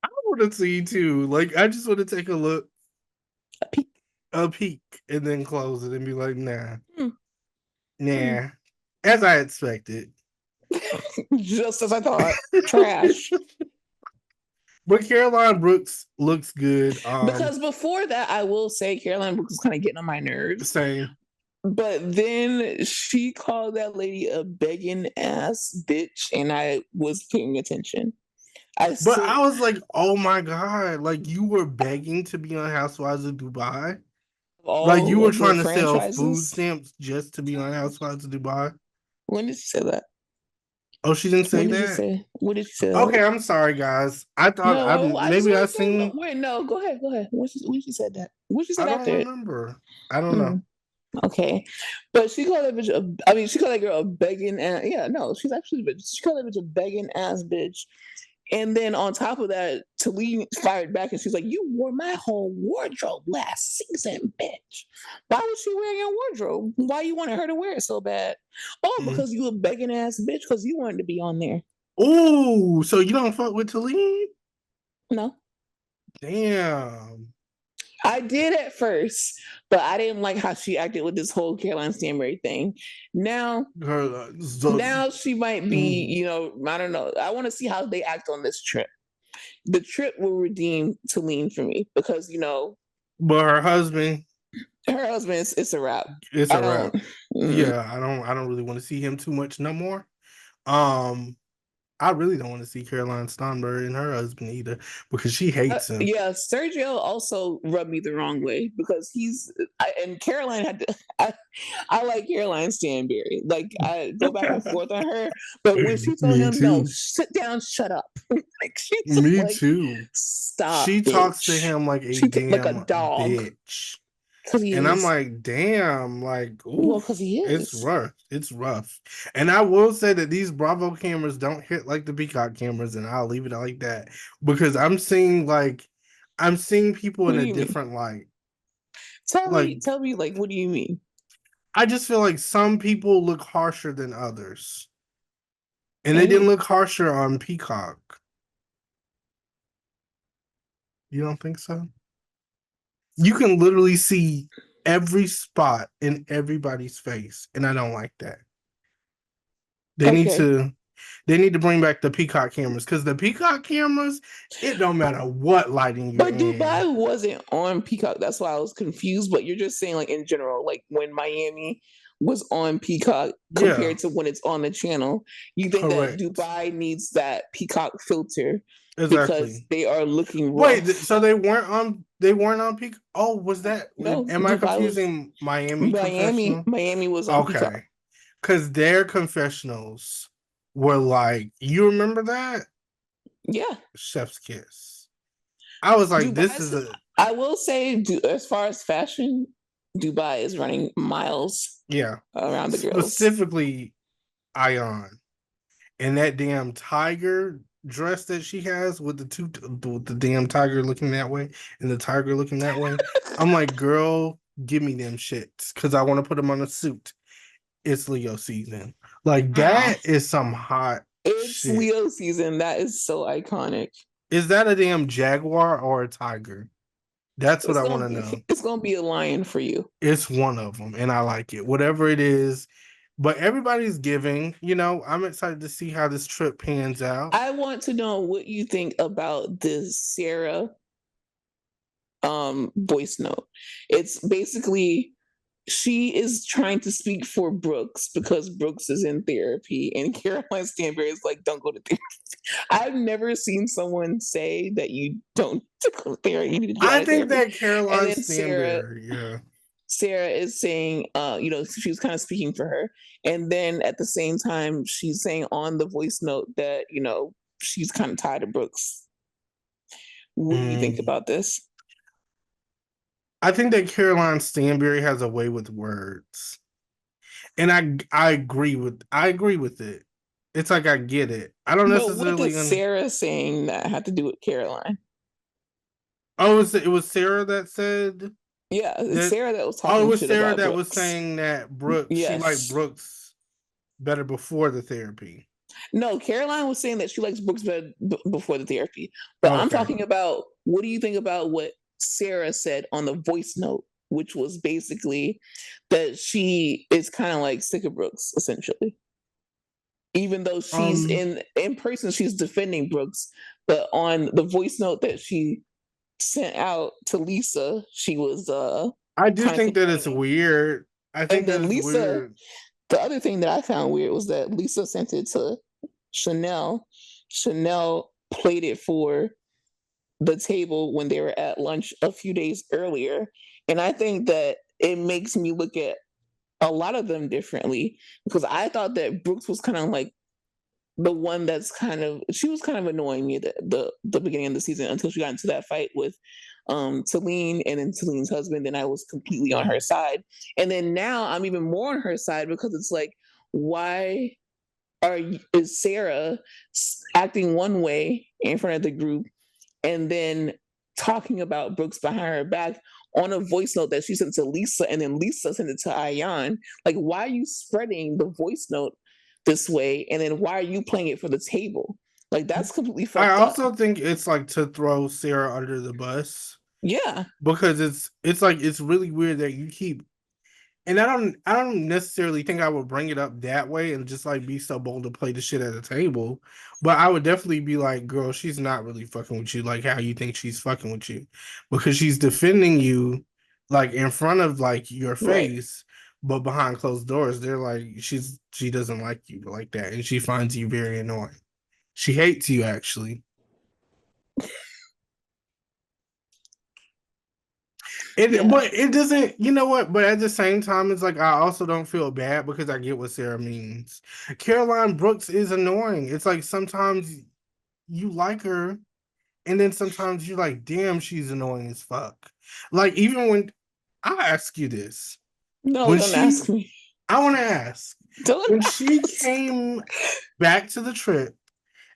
I want to see too. Like, I just want to take a look. A peek. And then close it and be like, nah. Nah. As I expected. Just as I thought. Trash. But Caroline Brooks looks good. Because before that, I will say Caroline Brooks was kind of getting on my nerves. Same. But then she called that lady a begging ass bitch, and I was paying attention. I But said I was like, oh my God, like you were begging to be on Housewives of Dubai? Like you all were of the trying to sell food franchises. stamps just to be on Housewives of Dubai? When did she say that? Oh, she didn't say When did she that? say? When did she say that? Okay, I'm sorry, guys. I thought No, I I just maybe I want to know. seen. Wait, no, go ahead, go ahead. When she said that? When she I said don't after it? remember. I don't know. Mm, okay, but she called that bitch. I mean, she called that girl a begging ass. Yeah, no, she's actually. She called that bitch a begging ass bitch. And then on top of that, Talene fired back and she's like, "You wore my whole wardrobe last season, bitch. Why was she wearing your wardrobe? Why you wanted her to wear it so bad? Oh, Mm. because you a begging ass bitch because you wanted to be on there." Oh, so you don't fuck with Talene? No, Damn. I did at first, but I didn't like how she acted with this whole Caroline Stanbury thing. Now, now she might be, you know, I don't know. I want to see how they act on this trip. The trip will redeem Talene for me because you know but her husband, her husband is it's a wrap. it's I a wrap. don't. Mm. Yeah, I don't really want to see him too much no more. Um, I really don't want to see Caroline Steinberg and her husband either because she hates him. Yeah, Sergio also rubbed me the wrong way because and Caroline had to. I like Caroline Stanberry. Like I go back and forth on her, but when she told Me him no, too. sit down, shut up. Like she's Me like, too. stop, She talks to bitch. him like a She like a damn dog bitch. because he And I'm is. like, damn, like, Well, oof, because he it's is. rough. It's rough. And I will say that these Bravo cameras don't hit like the Peacock cameras, and I'll leave it like that. Because I'm seeing people What in do a you mean? different light. Like, Tell me, like, what do you mean? I just feel like some people look harsher than others. And they didn't And look harsher on Peacock. You don't think so? You can literally see every spot in everybody's face, and I don't like that. They need okay, to they need to bring back the Peacock cameras because the Peacock cameras, it don't matter what lighting you're but in. Dubai wasn't on Peacock. That's why I was confused. But you're just saying, like in general, like when Miami was on Peacock Yeah, compared to when it's on the channel, you think that correct. Dubai needs that Peacock filter because Exactly. they are looking Wait, rough. so they weren't on Peacock? Oh, was that No, am I Dubai was confusing Miami confessional? Miami was on Peacock. Okay. Because their confessionals were like, you remember that? Yeah, Chef's kiss. I was like, this is Dubai's. a I will say, as far as fashion, Dubai is running miles yeah. around the girls. Specifically Ion. And that damn tiger dress that she has with the damn tiger looking that way and the tiger looking that way. I'm like, girl, give me them shits because I want to put them on a suit. It's Leo season. Like Wow. that is some hot It's shit. Leo season. That is so iconic. Is that a damn jaguar or a tiger? That's what I want to know. It's gonna be a lion for you. It's one of them, and I like it. Whatever it is, but everybody's giving. You know, I'm excited to see how this trip pans out. I want to know what you think about this Sarah voice note. It's basically she is trying to speak for Brooks because Brooks is in therapy, and Caroline Stanbury is like, "Don't go to therapy." I've never seen someone say that you don't go to therapy. You need to get I out of think therapy. that And Caroline then Stanberry, yeah. Sarah is saying, you know, she was kind of speaking for her. And then at the same time, she's saying on the voice note that, you know, she's kind of tired of Brooks. What do you think Mm. about this? I think that Caroline Stanberry has a way with words, and I agree with it. It's like I get it. I don't But what necessarily. does Sarah saying that have to do with Caroline? Oh, it was Sarah that said Yeah, it's that. Sarah that was Oh, it talking was shit Sarah about that was Brooks. saying that Brooks. She liked Yes. Brooks better before the therapy. No, Caroline was saying that she likes Brooks better before the therapy. But I'm Okay. talking about what do you think about what Sarah said on the voice note, which was basically that she is kind of like sick of Brooks, essentially. Even though she's Um, in person, she's defending Brooks, but on the voice note that she sent out to Lisa, she was I do kind of think that it's complaining. weird. I think And then that's Lisa, weird. the other thing that I found weird was that Lisa sent it to Chanel. Chanel played it for the table when they were at lunch a few days earlier. And I think that it makes me look at a lot of them differently because I thought that Brooks was kind of like the one that's kind of she was kind of annoying me at the beginning of the season until she got into that fight with Celine and then Celine's husband. Then I was completely on her side. And then now I'm even more on her side because it's like, why is Sarah acting one way in front of the group and then talking about Brooks behind her back on a voice note that she sent to Lisa, and then Lisa sent it to Ayan? Like, why are you spreading the voice note this way? And then why are you playing it for the table? Like, that's completely I fucked up. also think it's like to throw Sarah under the bus Yeah. because it's like it's really weird that you keep and I don't necessarily think I would bring it up that way and just like be so bold to play the shit at the table. But I would definitely be like, girl, she's not really fucking with you like how you think she's fucking with you. Because she's defending you like in front of like your Right. face, but behind closed doors, they're like, she doesn't like you like that, and she finds you very annoying. She hates you actually. Yeah. But it doesn't, you know what? But at the same time, it's like I also don't feel bad because I get what Sarah means. Caroline Brooks is annoying. It's like sometimes you like her, and then sometimes you're like, damn, she's annoying as fuck. Like even when I ask you this, No, when don't ask she, me. I want to ask Don't when she ask. came back to the trip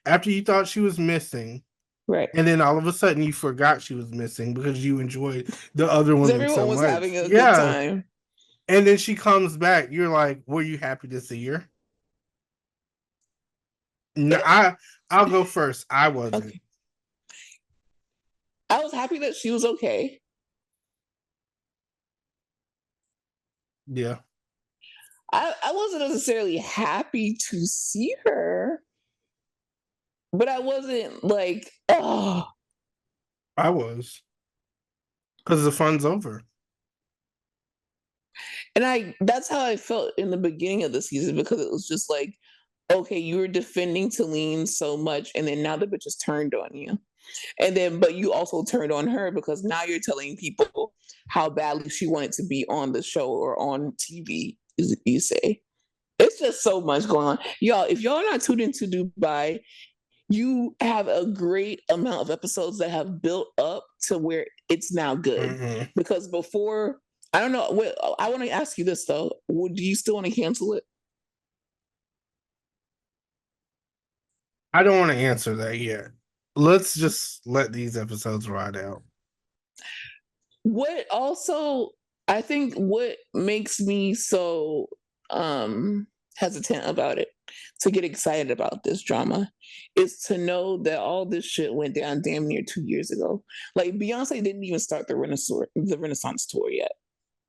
after you thought she was missing. Right. And then all of a sudden you forgot she was missing because you enjoyed the other Because women so everyone was much. having a good Yeah. time. And then she comes back. You're like, were you happy to see her? No, Yeah. I'll go first. I wasn't. Okay. I was happy that she was okay. Yeah, I wasn't necessarily happy to see her, but I wasn't like, oh. I was. Because the fun's over. And that's how I felt in the beginning of the season because it was just like, okay, you were defending Talene so much, and then now the bitch has turned on you. And then, but you also turned on her because now you're telling people how badly she wanted to be on the show or on TV, you say. It's just so much going on. Y'all, if y'all are not tuned into Dubai, you have a great amount of episodes that have built up to where it's now good. Mm-mm. Because before, I don't know. I want to ask you this though: do you still want to cancel it? I don't want to answer that yet. Let's just let these episodes ride out. What also, I think, what makes me so hesitant about it to get excited about this drama is to know that all this shit went down damn near 2 years ago. Like Beyonce didn't even start the Renaissance tour yet.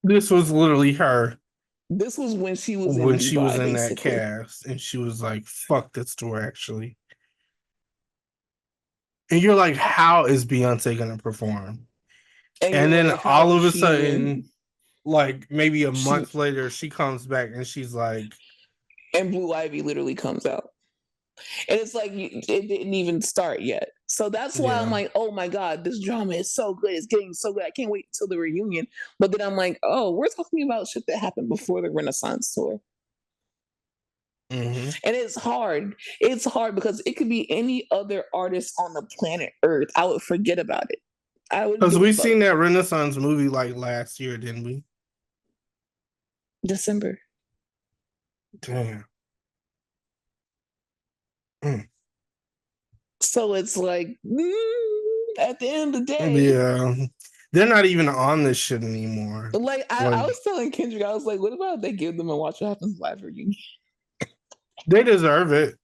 This was literally her This was when she was in when she was Dubai, in that basically. cast, and she was like, fuck this tour, actually. And you're like, how is Beyonce going to perform? And And you're then like, how all is of a she? sudden, like maybe a She month later, she comes back and she's like, and Blue Ivy literally comes out. And it's like it didn't even start yet. So that's why I'm yeah. like, oh my God, this drama is so good. It's getting so good. I can't wait till the reunion. But then I'm like, oh, we're talking about shit that happened before the Renaissance tour. Mm-hmm. And it's hard. It's hard because it could be any other artist on the planet Earth. I would forget about it. I wouldn't Because give a we fuck. seen that Renaissance movie like last year, didn't we? December. Damn. Mm. So it's like, at the end of the day, Yeah. They're not even on this shit anymore. like I Like was telling Kendrick, I was like, what about if they give them a Watch What Happens Live reunion? they deserve it.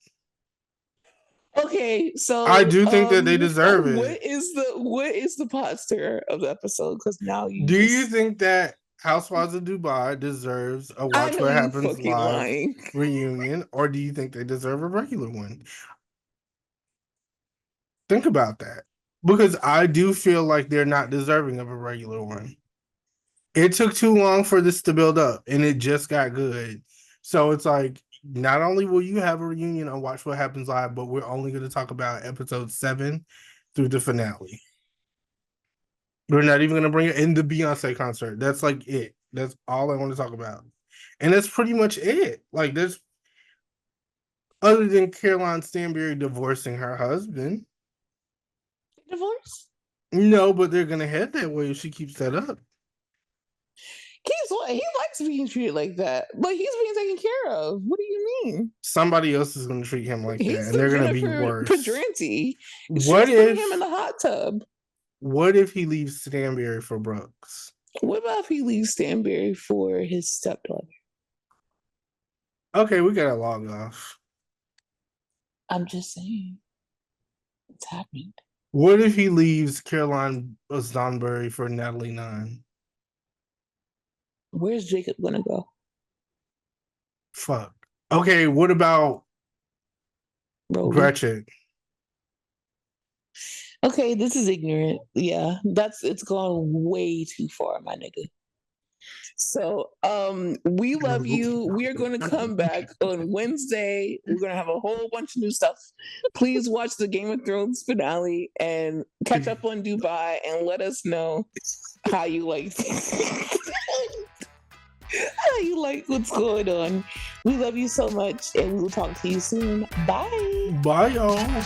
Okay, I so do think that they deserve it. what is the posture of the episode? Because now you Do you just think that Housewives of Dubai deserves a I Watch know What you Happens fucking Live lying. reunion, or do you think they deserve a regular one? Think about that. Because I do feel like they're not deserving of a regular one. It took too long for this to build up, and it just got good. So it's like, not only will you have a reunion on Watch What Happens Live, but we're only going to talk about episode 7 through the finale. We're not even going to bring it in the Beyonce concert. That's like it. That's all I want to talk about. And that's pretty much it. Like, there's, other than Caroline Stanbury divorcing her husband. Divorce? No, but they're going to head that way if she keeps that up. He likes being treated like that, but he's being taken care of. What do you mean? Somebody else is going to treat him like that, and they're going to be worse. Pedranti. What She's putting him in the hot tub? What if he leaves Stanbury for Brooks? What about if he leaves Stanbury for his stepdaughter? Okay, we gotta log off. I'm just saying, it's happened. What if he leaves Caroline Stanbury for Natalie Nunn? Where's Jacob gonna go? Fuck. Okay, what about Gretchen? Okay, this is ignorant. Yeah, it's gone way too far, my nigga. So, we love you. We are going to come back on Wednesday. We're going to have a whole bunch of new stuff. Please watch the Game of Thrones finale and catch up on Dubai and let us know how you like what's going on. We love you so much, and we will talk to you soon. Bye. Bye, y'all.